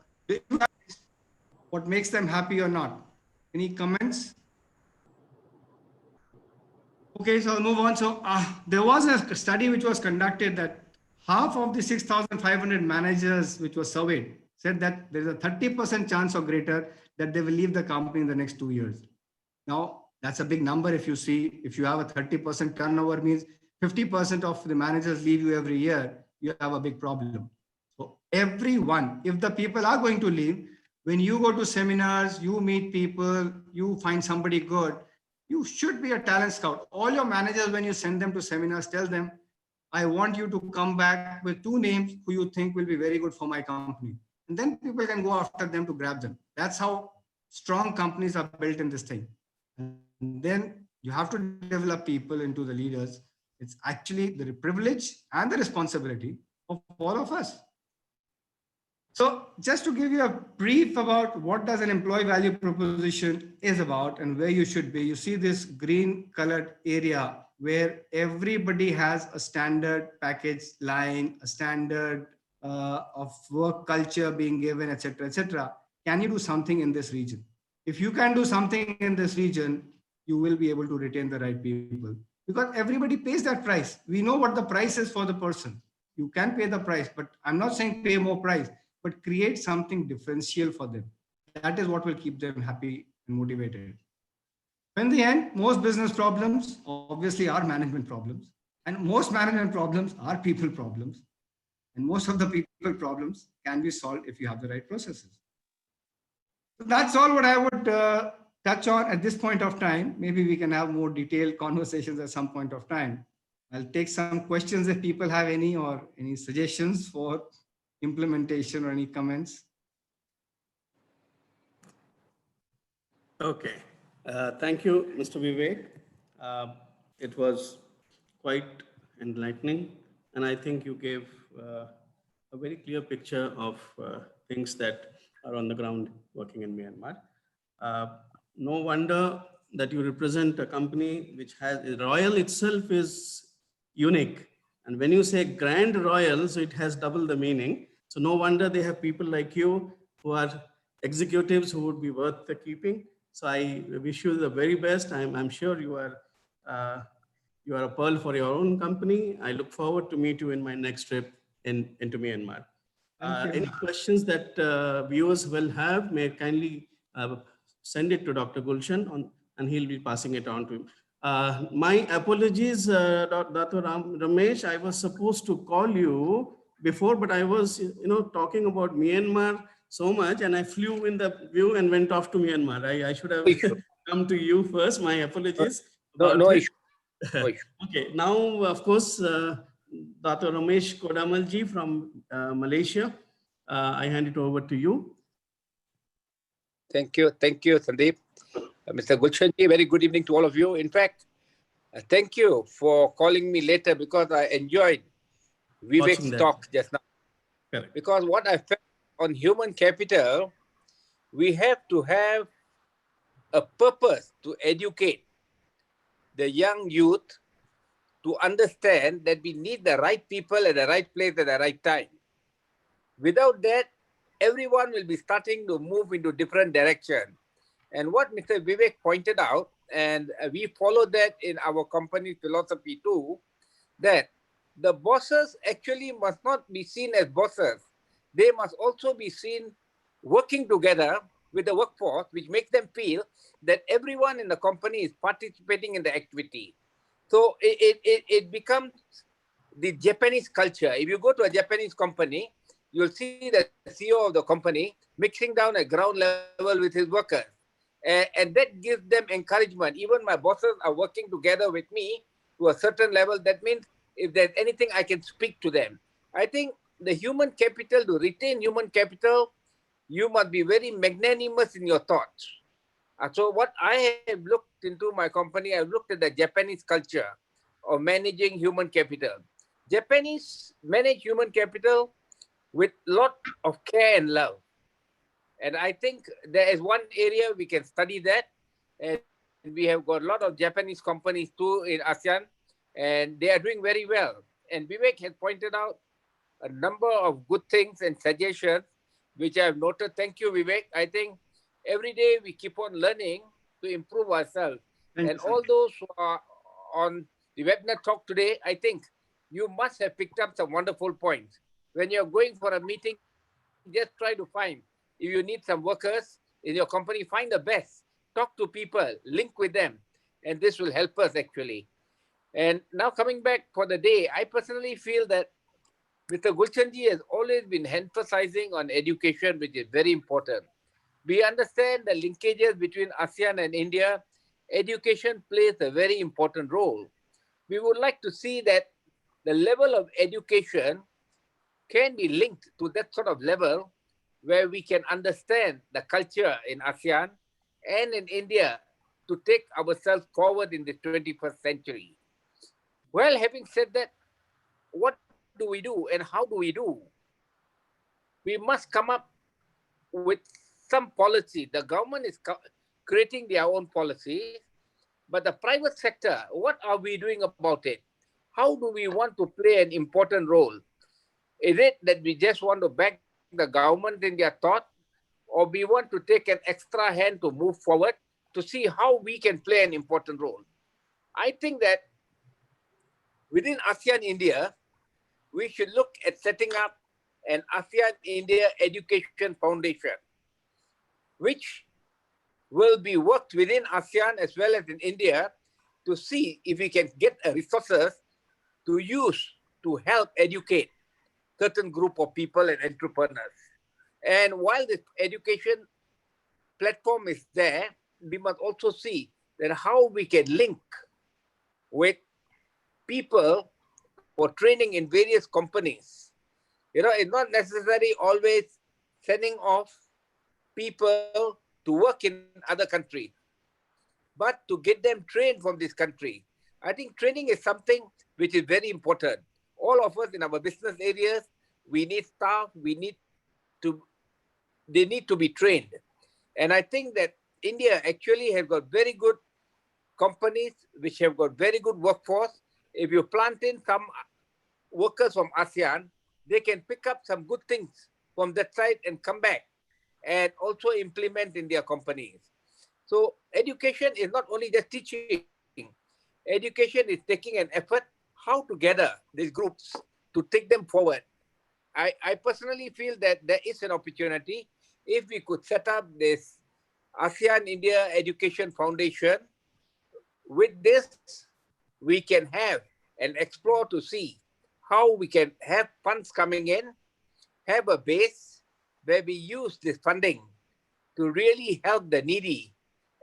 What makes them happy or not? Any comments? Okay, so I'll move on. So there was a study which was conducted that half of the 6,500 managers which were surveyed said that there's a 30% chance or greater that they will leave the company in the next 2 years. Now, that's a big number. If you have a 30% turnover, means 50% of the managers leave you every year, you have a big problem. So everyone, if the people are going to leave, when you go to seminars, you meet people, you find somebody good, you should be a talent scout. All your managers, when you send them to seminars, tell them, I want you to come back with 2 names who you think will be very good for my company. And then people can go after them to grab them. That's how strong companies are built in this thing. And then you have to develop people into the leaders. It's actually the privilege and the responsibility of all of us. So just to give you a brief about what does an employee value proposition is about and where you should be, you see this green colored area where everybody has a standard package line, a standard of work culture being given, etc., etc. Can you do something in this region? If you can do something in this region, you will be able to retain the right people because everybody pays that price. We know what the price is for the person. You can pay the price, but I'm not saying pay more price, but create something differential for them. That is what will keep them happy and motivated. In the end, most business problems obviously are management problems, and most management problems are people problems. And most of the people problems can be solved if you have the right processes. So that's all what I would touch on at this point of time. Maybe we can have more detailed conversations at some point of time. I'll take some questions if people have any or any suggestions for implementation or any comments. Okay. Thank you, Mr. Vivek. It was quite enlightening, and I think you gave a very clear picture of things that are on the ground working in Myanmar. No wonder that you represent a company which has, Royal itself is unique. And when you say Grand Royal, so it has double the meaning. So no wonder they have people like you who are executives who would be worth the keeping. So I wish you the very best. I'm sure you are a pearl for your own company. I look forward to meet you in my next trip into Myanmar. Any questions that viewers will have, may kindly send it to Dr. Gulshan and he'll be passing it on to him. My apologies, Dato Ramesh. I was supposed to call you before, but I was, talking about Myanmar so much, and I flew in the view and went off to Myanmar. I should have come to you first. My apologies. No issue. No issue. Okay, now of course, Dato Ramesh Kodammal ji from Malaysia. I hand it over to you. Thank you, Sandeep. Mr. Gulshan ji, very good evening to all of you. In fact, thank you for calling me later because I enjoyed Vivek's talk just now. Correct. Because what I felt on human capital, we have to have a purpose to educate the young youth to understand that we need the right people at the right place at the right time. Without that, everyone will be starting to move into different direction. And what Mr. Vivek pointed out, and we follow that in our company philosophy too, that the bosses actually must not be seen as bosses. They must also be seen working together with the workforce, which makes them feel that everyone in the company is participating in the activity. So it becomes the Japanese culture. If you go to a Japanese company, you'll see the CEO of the company mixing down at ground level with his workers. And that gives them encouragement. Even my bosses are working together with me to a certain level. That means if there's anything, I can speak to them. I think the human capital, to retain human capital, you must be very magnanimous in your thoughts. So what I have looked into my company, I've looked at the Japanese culture of managing human capital. Japanese manage human capital with lot of care and love. And I think there is one area we can study that. And we have got a lot of Japanese companies too in ASEAN, and they are doing very well. And Vivek has pointed out a number of good things and suggestions, which I have noted. Thank you, Vivek. I think every day we keep on learning to improve ourselves. Thank And you, sir. all those who are on the webinar talk today, I think you must have picked up some wonderful points. When you're going for a meeting, just try to find, if you need some workers in your company, find the best. Talk to people, link with them, and this will help us actually. And now coming back for the day, I personally feel that Mr. Gulshanji has always been emphasizing on education, which is very important. We understand the linkages between ASEAN and India. Education plays a very important role. We would like to see that the level of education can be linked to that sort of level where we can understand the culture in ASEAN and in India to take ourselves forward in the 21st century. Well, having said that, what do we do and how do we do? We must come up with some policy. The government is creating their own policies, but the private sector, what are we doing about it? How do we want to play an important role? Is it that we just want to back the government in their thought, or we want to take an extra hand to move forward to see how we can play an important role? I think that within ASEAN India, we should look at setting up an ASEAN India Education Foundation, which will be worked within ASEAN as well as in India to see if we can get resources to use to help educate certain group of people and entrepreneurs. And while the education platform is there, we must also see that how we can link with people for training in various companies. You know, it's not necessarily always sending off people to work in other countries, but to get them trained from this country. I think training is something which is very important. All of us in our business areas, we need staff, they need to be trained. And I think that India actually has got very good companies which have got very good workforce. If you plant in some workers from ASEAN, they can pick up some good things from that side and come back and also implement in their companies. So education is not only just teaching. Education is taking an effort how to gather these groups to take them forward. I personally feel that there is an opportunity if we could set up this ASEAN India Education Foundation. With this, we can have and explore to see how we can have funds coming in, have a base where we use this funding to really help the needy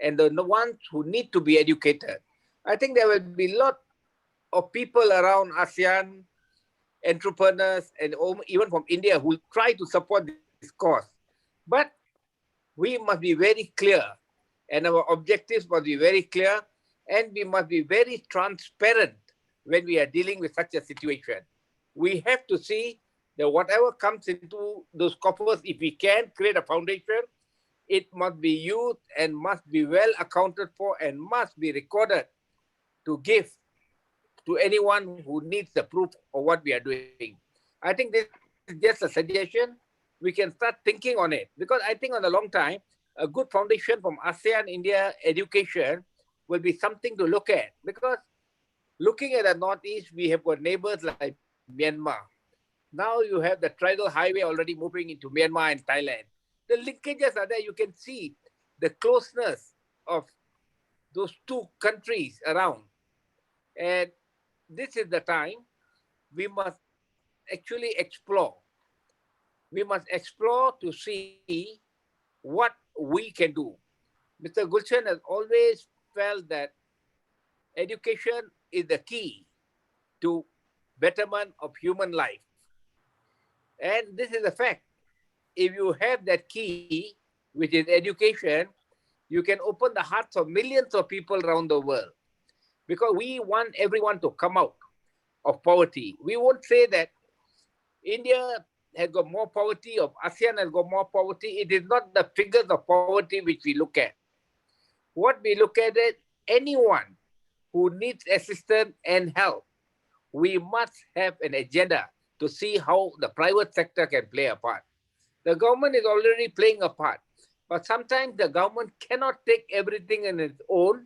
and the ones who need to be educated. I think there will be a lot of people around ASEAN, entrepreneurs, and even from India who will try to support this cause. But we must be very clear, and our objectives must be very clear, and we must be very transparent when we are dealing with such a situation. We have to see that whatever comes into those coffers, if we can create a foundation, it must be used and must be well accounted for and must be recorded to give to anyone who needs the proof of what we are doing. I think this is just a suggestion. We can start thinking on it, because I think on the long time, a good foundation from ASEAN India education will be something to look at, because looking at the Northeast, we have got neighbors like Myanmar. Now you have the Triangle Highway already moving into Myanmar and Thailand. The linkages are there. You can see the closeness of those two countries around. And this is the time we must actually explore. We must explore to see what we can do. Mr. Gulshan has always felt that education is the key to betterment of human life. And this is a fact. If you have that key, which is education, you can open the hearts of millions of people around the world. Because we want everyone to come out of poverty. We won't say that India has got more poverty or ASEAN has got more poverty. It is not the figures of poverty which we look at. What we look at is anyone who needs assistance and help. We must have an agenda to see how the private sector can play a part. The government is already playing a part, but sometimes the government cannot take everything on its own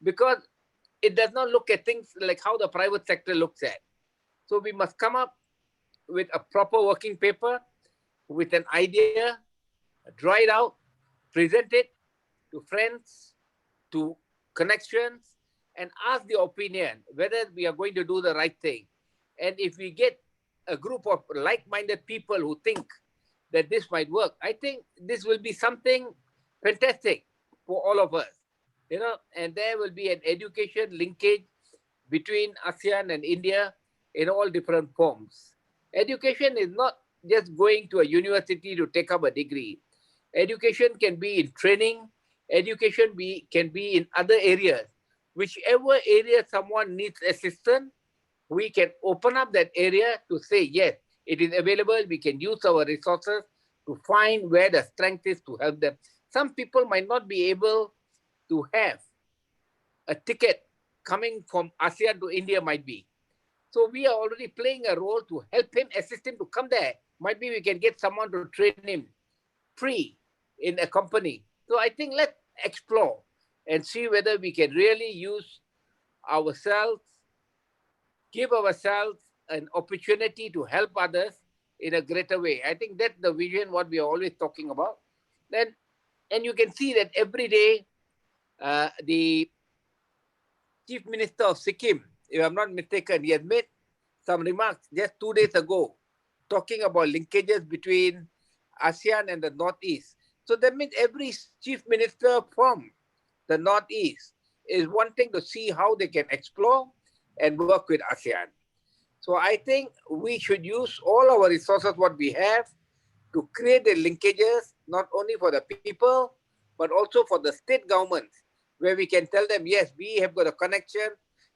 because it does not look at things like how the private sector looks at. So we must come up with a proper working paper, with an idea, draw it out, present it to friends, to connections, and ask the opinion whether we are going to do the right thing. And if we get a group of like-minded people who think that this might work, I think this will be something fantastic for all of us. And there will be an education linkage between ASEAN and India in all different forms. Education is not just going to a university to take up a degree. Education can be in training. Education can be in other areas. Whichever area someone needs assistance, we can open up that area to say, yes, it is available. We can use our resources to find where the strength is to help them. Some people might not be able to have a ticket coming from ASEAN to India might be. So we are already playing a role to help him, assist him to come there. Might be we can get someone to train him free in a company. So I think let's explore and see whether we can really use ourselves, give ourselves an opportunity to help others in a greater way. I think that's the vision, what we are always talking about. And you can see that every day, the Chief Minister of Sikkim, if I'm not mistaken, he has made some remarks just 2 days ago, talking about linkages between ASEAN and the Northeast. So that means every Chief Minister from the Northeast is wanting to see how they can explore and work with ASEAN. So I think we should use all our resources, what we have, to create the linkages, not only for the people, but also for the state governments, where we can tell them, yes, we have got a connection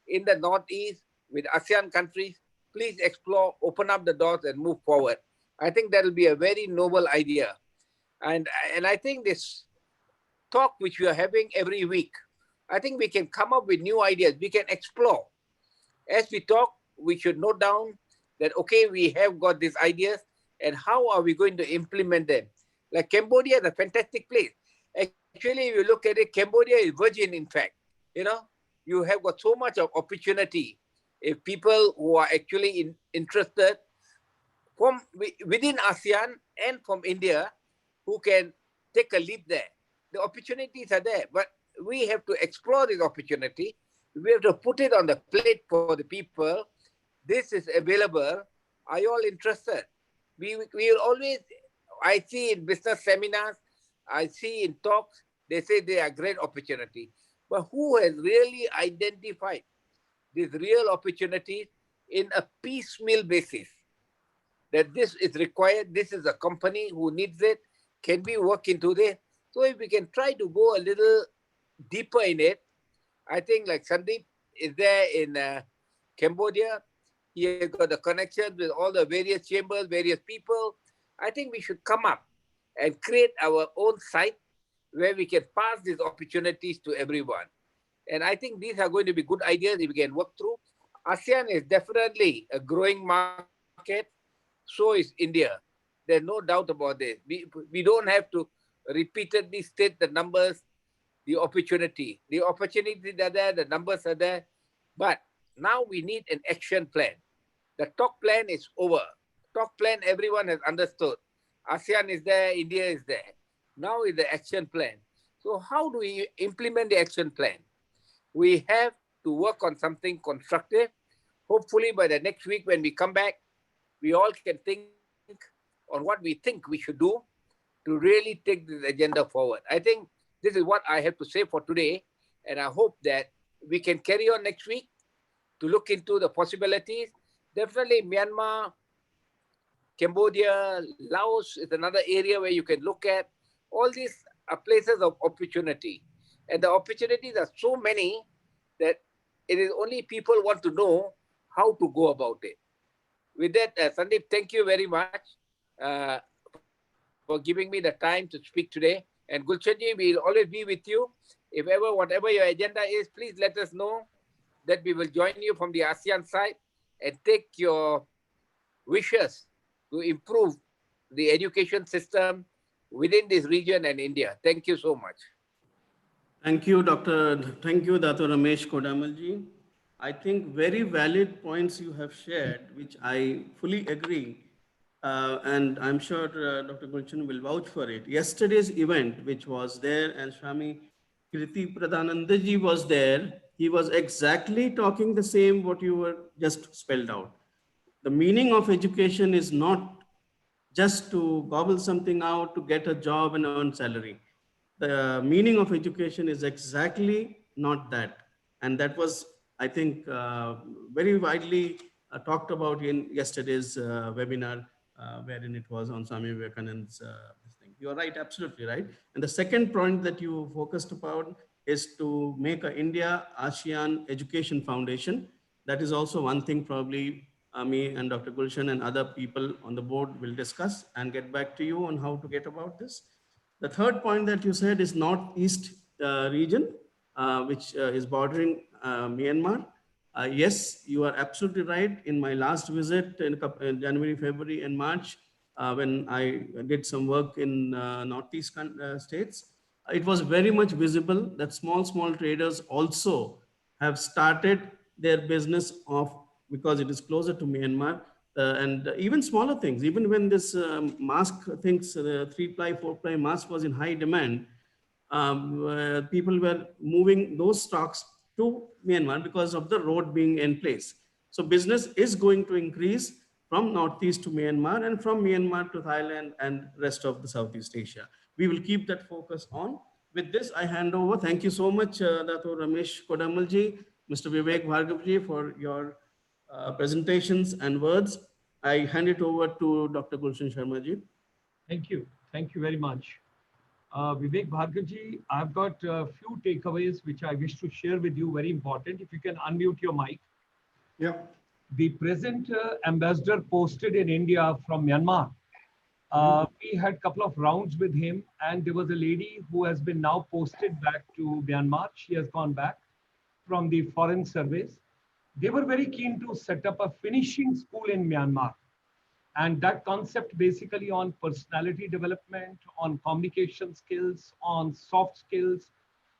in the Northeast with ASEAN countries. Please explore, open up the doors and move forward. I think that will be a very noble idea. And I think this talk which we are having every week, I think we can come up with new ideas. We can explore. As we talk, we should note down that, okay, we have got these ideas and how are we going to implement them? Like Cambodia is a fantastic place. Actually, if you look at it, Cambodia is virgin, in fact. You have got so much of opportunity if people who are actually interested from within ASEAN and from India who can take a leap there. The opportunities are there, but we have to explore this opportunity. We have to put it on the plate for the people. This is available. Are you all interested? We will always, I see in business seminars, I see in talks, they say they are great opportunity. But who has really identified these real opportunities in a piecemeal basis? That this is required, this is a company who needs it, can we work into this? So if we can try to go a little deeper in it, I think like Sandeep is there in Cambodia, he has got the connections with all the various chambers, various people. I think we should come up and create our own site where we can pass these opportunities to everyone. And I think these are going to be good ideas if we can work through. ASEAN is definitely a growing market. So is India. There's no doubt about this. We don't have to repeatedly state the numbers, the opportunity. The opportunities are there, the numbers are there. But now we need an action plan. The talk plan is over. Talk plan, everyone has understood. ASEAN is there, India is there. Now is the action plan. So how do we implement the action plan? We have to work on something constructive. Hopefully by the next week when we come back, we all can think on what we think we should do to really take this agenda forward. I think this is what I have to say for today. And I hope that we can carry on next week to look into the possibilities. Definitely Myanmar, Cambodia, Laos is another area where you can look at. All these are places of opportunity. And the opportunities are so many that it is only people want to know how to go about it. With that, Sandeep, thank you very much for giving me the time to speak today. And Gulshanji, we'll always be with you. If ever, whatever your agenda is, please let us know that we will join you from the ASEAN side and take your wishes to improve the education system within this region and India. Thank you so much. Thank you, Dr. Thank you, Dato Ramesh Kodammal. I think very valid points you have shared, which I fully agree. And I'm sure Dr. Gulshan will vouch for it. Yesterday's event, which was there, and Swami Kriti Pradhanandaji was there, he was exactly talking the same what you were just spelled out. The meaning of education is not just to gobble something out to get a job and earn salary. The meaning of education is exactly not that. And that was, I think, very widely talked about in yesterday's webinar, wherein it was on Swami Vivekananda's this thing. You are right, absolutely right. And the second point that you focused upon is to make a India ASEAN Education Foundation. That is also one thing probably me and Dr. Gulshan and other people on the board will discuss and get back to you on how to get about this. The third point that you said is Northeast region, which is bordering Myanmar. Yes, you are absolutely right. In my last visit in January, February, and March, when I did some work in Northeast states, it was very much visible that small traders also have started their business of, because it is closer to Myanmar, and even smaller things. Even when this mask things, the 3-ply, 4-ply mask was in high demand, people were moving those stocks to Myanmar because of the road being in place. So business is going to increase from Northeast to Myanmar and from Myanmar to Thailand and rest of the Southeast Asia. We will keep that focus on. With this, I hand over. Thank you so much, Dato Ramesh Kodammalji, Mr. Vivek Bhargava, for your presentations and words. I hand it over to Dr. Gulshan Sharma ji. Thank you. Thank you very much. Vivek Bhargava, I've got a few takeaways which I wish to share with you, very important. If you can unmute your mic. Yeah. The present ambassador posted in India from Myanmar. We had a couple of rounds with him, and there was a lady who has been now posted back to Myanmar. She has gone back from the foreign service. They were very keen to set up a finishing school in Myanmar. And that concept basically on personality development, on communication skills, on soft skills,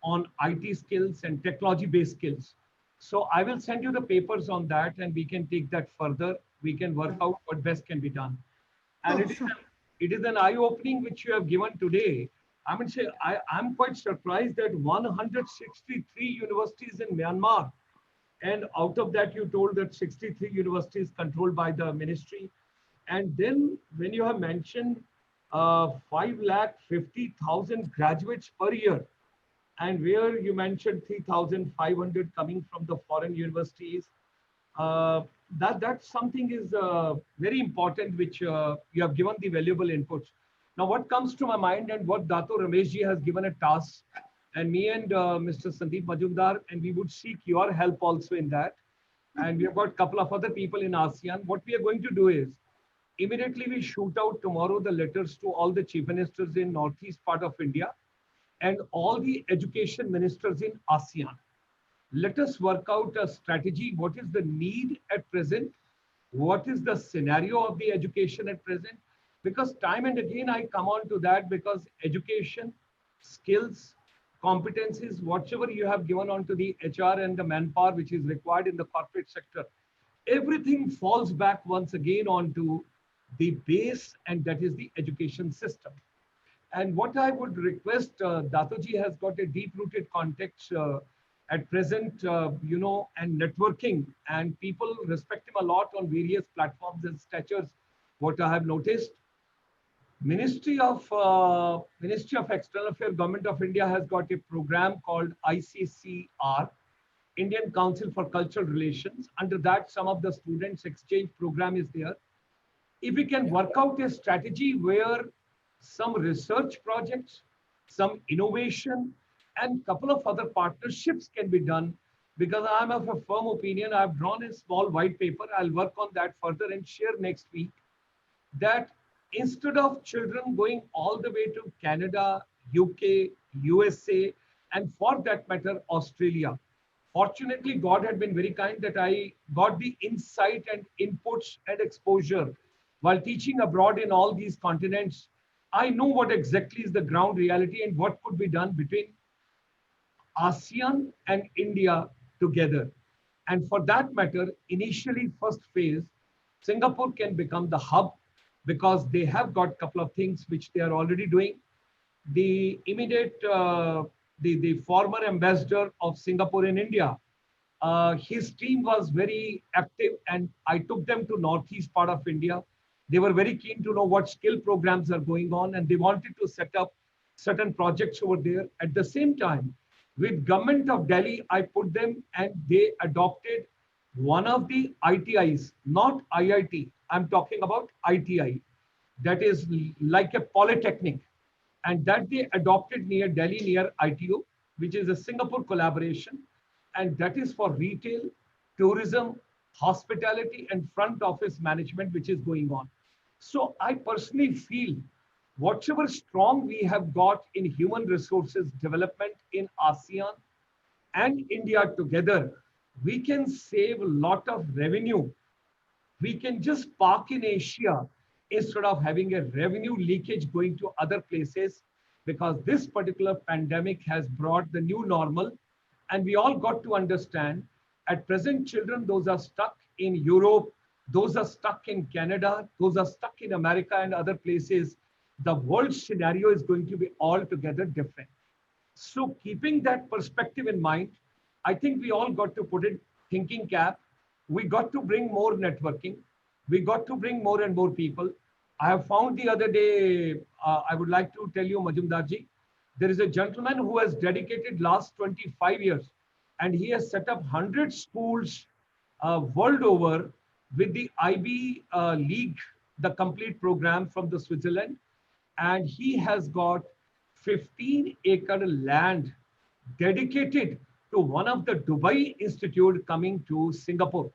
on IT skills and technology-based skills. So I will send you the papers on that and we can take that further. We can work out what best can be done. And it is an eye-opening which you have given today. I mean, I'm quite surprised that 163 universities in Myanmar, and out of that you told that 63 universities controlled by the ministry. And then when you have mentioned 550,000 graduates per year, and where you mentioned 3,500 coming from the foreign universities, that something is very important, which you have given the valuable inputs. Now, what comes to my mind and what Dato Rameshji has given a task, and me and Mr. Sandeep Majumdar, and we would seek your help also in that. And we have got a couple of other people in ASEAN. What we are going to do is, immediately we shoot out tomorrow the letters to all the chief ministers in northeast part of India and all the education ministers in ASEAN. Let us work out a strategy. What is the need at present? What is the scenario of the education at present? Because time and again I come on to that, because education, skills, competencies, whatever you have given on to the HR and the manpower which is required in the corporate sector, everything falls back once again onto the base, and that is the education system. And what I would request, Datoji has got a deep-rooted context at present, and networking, and people respect him a lot on various platforms and statures. What I have noticed, Ministry of External Affairs, Government of India has got a program called ICCR, Indian Council for Cultural Relations. Under that, some of the students exchange program is there. If we can work out a strategy where some research projects, some innovation, and couple of other partnerships can be done, because I'm of a firm opinion, I've drawn a small white paper, I'll work on that further and share next week, that instead of children going all the way to Canada, UK, USA, and for that matter, Australia. Fortunately, God had been very kind that I got the insight and inputs and exposure while teaching abroad in all these continents. I know what exactly is the ground reality and what could be done between ASEAN and India together. And for that matter, initially, first phase, Singapore can become the hub, because they have got a couple of things which they are already doing. The immediate, the former ambassador of Singapore in India, his team was very active, and I took them to northeast part of India. They were very keen to know what skill programs are going on, and they wanted to set up certain projects over there. At the same time, with government of Delhi, I put them and they adopted one of the ITIs, not IIT. I'm talking about ITI. That is like a polytechnic, and that they adopted near Delhi, near ITO, which is a Singapore collaboration. And that is for retail, tourism, hospitality, and front office management, which is going on. So I personally feel whatever strong we have got in human resources development in ASEAN and India together, we can save a lot of revenue. We can just park in Asia instead of having a revenue leakage going to other places, because this particular pandemic has brought the new normal. And we all got to understand, at present, children, those are stuck in Europe, those are stuck in Canada, those are stuck in America and other places. The world scenario is going to be altogether different. So keeping that perspective in mind, I think we all got to put in thinking cap. We got to bring more networking. We got to bring more and more people. I have found the other day, I would like to tell you, Majumdarji, there is a gentleman who has dedicated last 25 years, and he has set up 100 schools world over with the IB League, the complete program from the Switzerland. And he has got 15-acre land dedicated to one of the Dubai Institute coming to Singapore.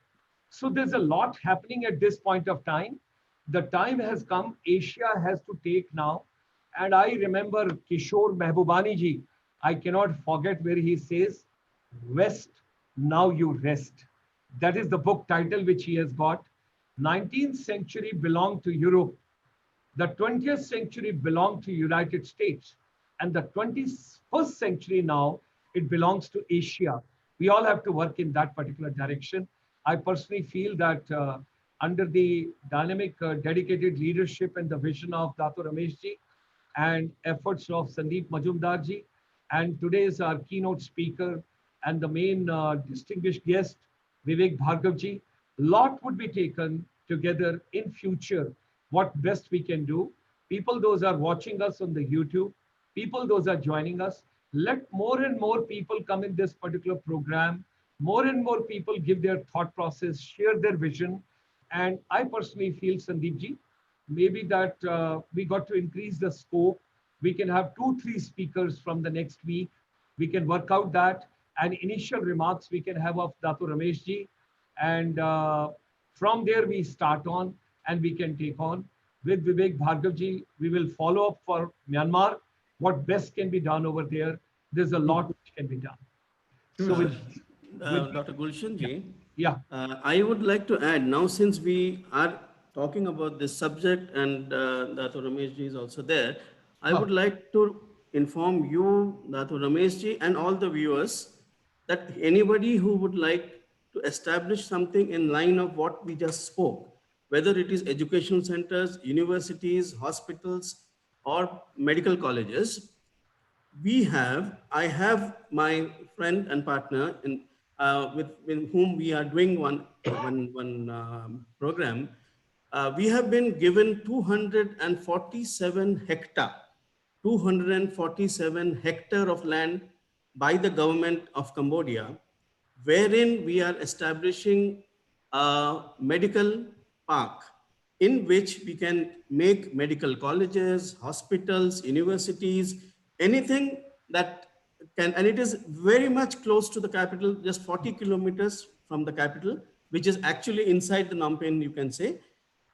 So there's a lot happening at this point of time. The time has come, Asia has to take now. And I remember Kishore Mehbubani ji, I cannot forget where he says, West, now you rest. That is the book title which he has got. 19th century belonged to Europe. The 20th century belonged to United States. And the 21st century now, it belongs to Asia. We all have to work in that particular direction. I personally feel that under the dynamic, dedicated leadership and the vision of Dato Ramesh ji and efforts of Sandeep Majumdar ji, and today's our keynote speaker and the main distinguished guest, Vivek Bhargava ji, lot would be taken together in future. What best we can do. People, those are watching us on the YouTube, people, those are joining us, let more and more people come in this particular program. More and more people give their thought process, share their vision. And I personally feel, Sandeep ji, maybe that we got to increase the scope. We can have 2-3 speakers from the next week. We can work out that. And initial remarks we can have of Dato Ramesh ji. And from there we start on and we can take on. With Vivek Bhargava ji, we will follow up for Myanmar. What best can be done over there. There's a lot which can be done. So with Dr. Gulshan ji, yeah. I would like to add now, since we are talking about this subject and Dato Ramesh ji is also there, I would like to inform you, Dato Ramesh ji, and all the viewers that anybody who would like to establish something in line of what we just spoke, whether it is educational centers, universities, hospitals, or medical colleges. I have my friend and partner with whom we are doing one program. We have been given 247 hectare of land by the government of Cambodia, wherein we are establishing a medical park in which we can make medical colleges, hospitals, universities, anything that can, and it is very much close to the capital, just 40 kilometers from the capital, which is actually inside the Phnom Penh, you can say.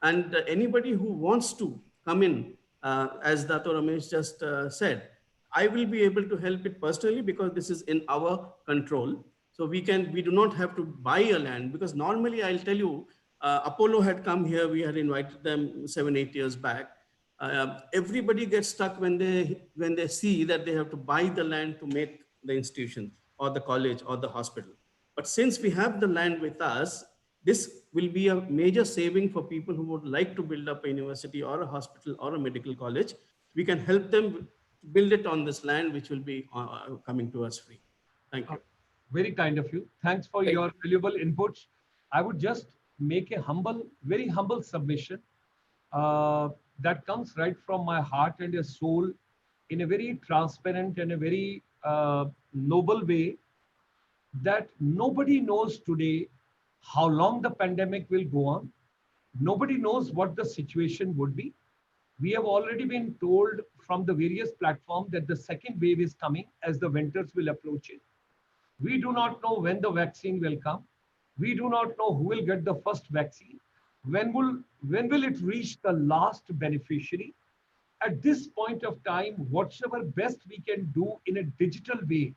And anybody who wants to come in, as Dato Ramesh just said, I will be able to help it personally because this is in our control. So we do not have to buy a land, because normally I'll tell you, Apollo had come here, we had invited them 7-8 years back. Everybody gets stuck when they see that they have to buy the land to make the institution or the college or the hospital. But since we have the land with us, this will be a major saving for people who would like to build up a university or a hospital or a medical college. We can help them build it on this land, which will be coming to us free. Thank you. Very kind of you. Thanks for your valuable inputs. I would just make a very humble submission that comes right from my heart and a soul, in a very transparent and a very noble way, that nobody knows today how long the pandemic will go on. Nobody knows what the situation would be. We have already been told from the various platforms that the second wave is coming as the winters will approach it. We do not know when the vaccine will come. We do not know who will get the first vaccine. When will it reach the last beneficiary? At this point of time, whatever best we can do in a digital way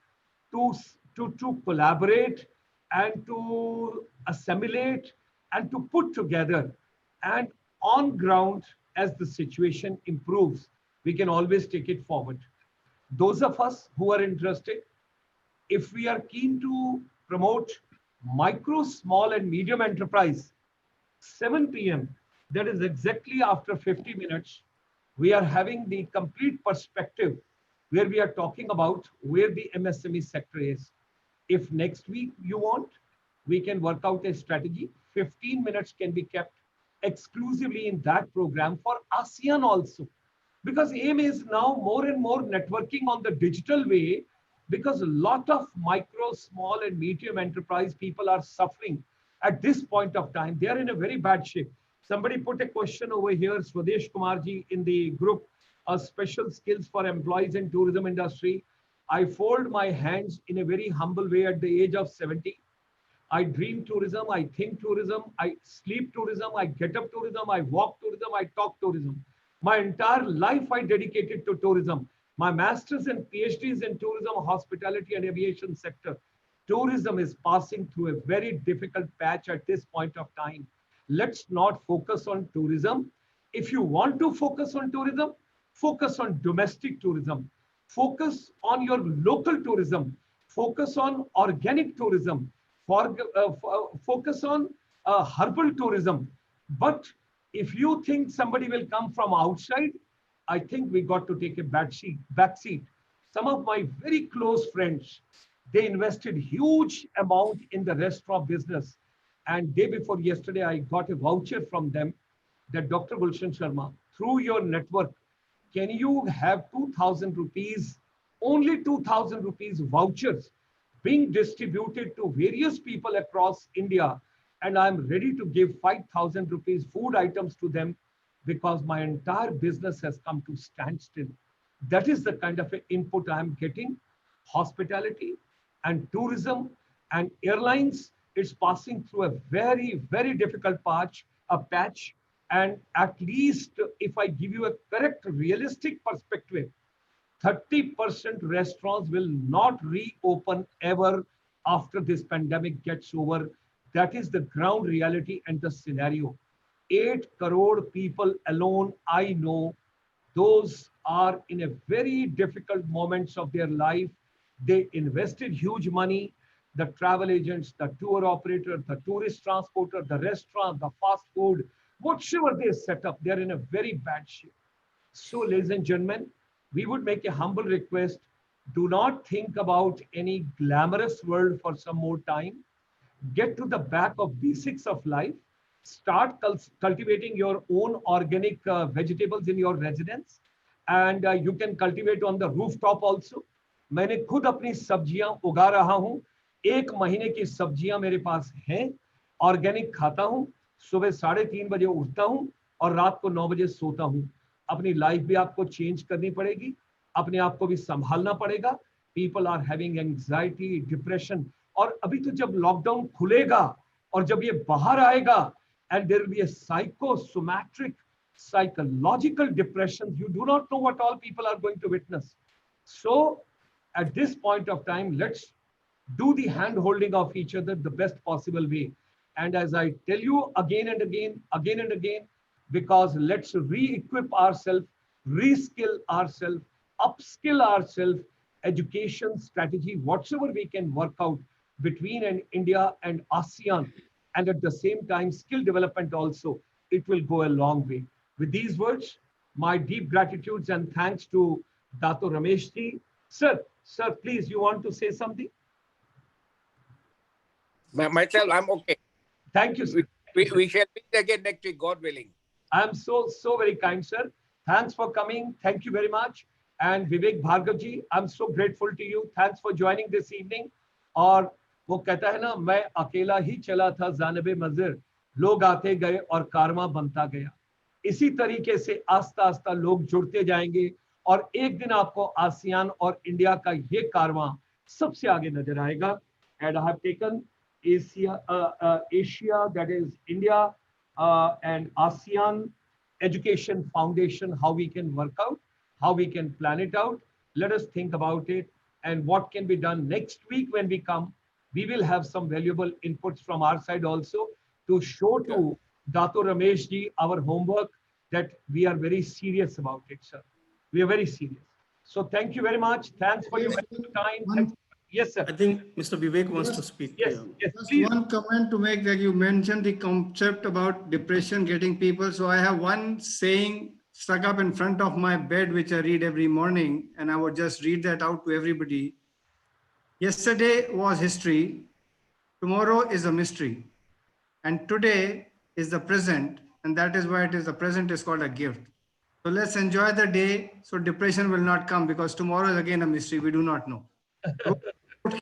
to collaborate and to assimilate and to put together, and on ground, as the situation improves, we can always take it forward. Those of us who are interested, if we are keen to promote micro, small, and medium enterprise, 7 p.m., that is exactly after 50 minutes, we are having the complete perspective where we are talking about where the MSME sector is. If next week you want, we can work out a strategy. 15 minutes can be kept exclusively in that program for ASEAN also. Because aim is now more and more networking on the digital way, because a lot of micro, small, and medium enterprise people are suffering at this point of time. They are in a very bad shape. Somebody put a question over here, Swadesh Kumarji, in the group, special skills for employees in tourism industry. I fold my hands in a very humble way at the age of 70. I dream tourism, I think tourism, I sleep tourism, I get up tourism, I walk tourism, I talk tourism. My entire life I dedicated to tourism. My master's and PhDs in tourism, hospitality, and aviation sector. Tourism is passing through a very difficult patch at this point of time. Let's not focus on tourism. If you want to focus on tourism, focus on domestic tourism. Focus on your local tourism. Focus on organic tourism. Focus on herbal tourism. But if you think somebody will come from outside, I think we got to take a back seat. Some of my very close friends, they invested huge amount in the restaurant business. And day before yesterday, I got a voucher from them that Dr. Gulshan Sharma, through your network, can you have 2,000 rupees, only 2,000 rupees vouchers being distributed to various people across India? And I'm ready to give 5,000 rupees food items to them, because my entire business has come to standstill. That is the kind of input I'm getting. Hospitality and tourism and airlines, it's passing through a very, very difficult patch. And at least if I give you a correct, realistic perspective, 30% restaurants will not reopen ever after this pandemic gets over. That is the ground reality and the scenario. 8 crore people alone, I know, those are in a very difficult moments of their life. They invested huge money. The travel agents, the tour operator, the tourist transporter, the restaurant, the fast food, Whatever they set up, they're in a very bad shape. So, ladies and gentlemen, we would make a humble request. Do not think about any glamorous world for some more time. Get to the back of basics of life. Start cultivating your own organic vegetables in your residence, and you can cultivate on the rooftop also. मैंने खुद अपनी सब्जियां उगा रहा हूं. 1 महीने की सब्जियां मेरे पास हैं. ऑर्गेनिक खाता हूं. सुबह 3:30 बजे उठता हूं और रात को 9 बजे सोता हूं. अपनी लाइफ भी आपको चेंज करनी पड़ेगी. अपने आप को भी संभालना पड़ेगा. People are having anxiety, depression. और अभी तो जब लॉकडाउन खुलेगा और जब ये बाहर आएगा, and there will be a psychosomatic, psychological depression. You do not know what all people are going to witness. So, at this point of time, let's do the hand holding of each other the best possible way. And as I tell you again and again, because let's re-equip ourselves, reskill ourselves, upskill ourselves, education strategy, whatsoever we can work out between India and ASEAN, and at the same time, skill development also, it will go a long way. With these words, my deep gratitudes and thanks to Dato Ramesh ji. Sir, please, you want to say something? Myself, I'm okay. Thank you, sir. We shall meet again next week, God willing. I'm so very kind, sir. Thanks for coming. Thank you very much. And Vivek Bhargava ji, I'm so grateful to you. Thanks for joining this evening. और वो कहता है ना, मैं अकेला ही चला था जानबे मंजिर, लोग आते गए और कारवां बनता गया. इसी तरीके से आस्ता आस्ता लोग जुड़ते जाएंगे और एक दिन आपको आसियान और इंडिया का ये कारवां सबसे आगे नजर आएगा. And I have taken Asia, that is India and ASEAN Education Foundation, how we can work out, how we can plan it out. Let us think about it and what can be done next week when we come. We will have some valuable inputs from our side also to show to Dato Ramesh ji our homework, that we are very serious about it, sir. We are very serious. So thank you very much. Thanks for your time. Yes, sir. I think Mr. Vivek wants to speak. Yes, Just please. one comment to make, that you mentioned the concept about depression getting people. So I have one saying stuck up in front of my bed, which I read every morning, and I would just read that out to everybody. Yesterday was history, tomorrow is a mystery, and today is the present, and that is why it is the present is called a gift. So let's enjoy the day, so depression will not come, because tomorrow is again a mystery, we do not know.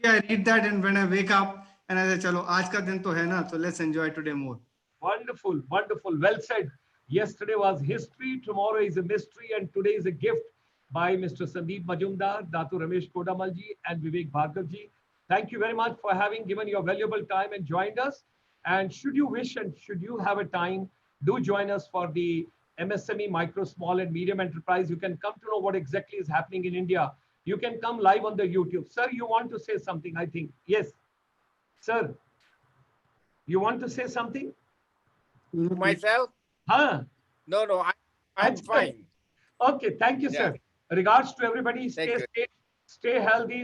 I read that, and when I wake up and I say, chalo, aaj ka din to hai na, so let's enjoy today more. Wonderful, wonderful. Well said. Yesterday was history, tomorrow is a mystery, and today is a gift by Mr. Sandeep Majumdar, Dato Ramesh Kodammal ji, and Vivek Bhargava ji. Thank you very much for having given your valuable time and joined us. And should you wish and should you have a time, do join us for the MSME, micro, small and medium enterprise. You can come to know what exactly is happening in India. You can come live on the YouTube. Sir, you want to say something, I think. Yes. Sir, you want to say something? Myself? Huh? No, I'm fine. Okay, thank you, sir. Regards to everybody. Stay safe, stay healthy.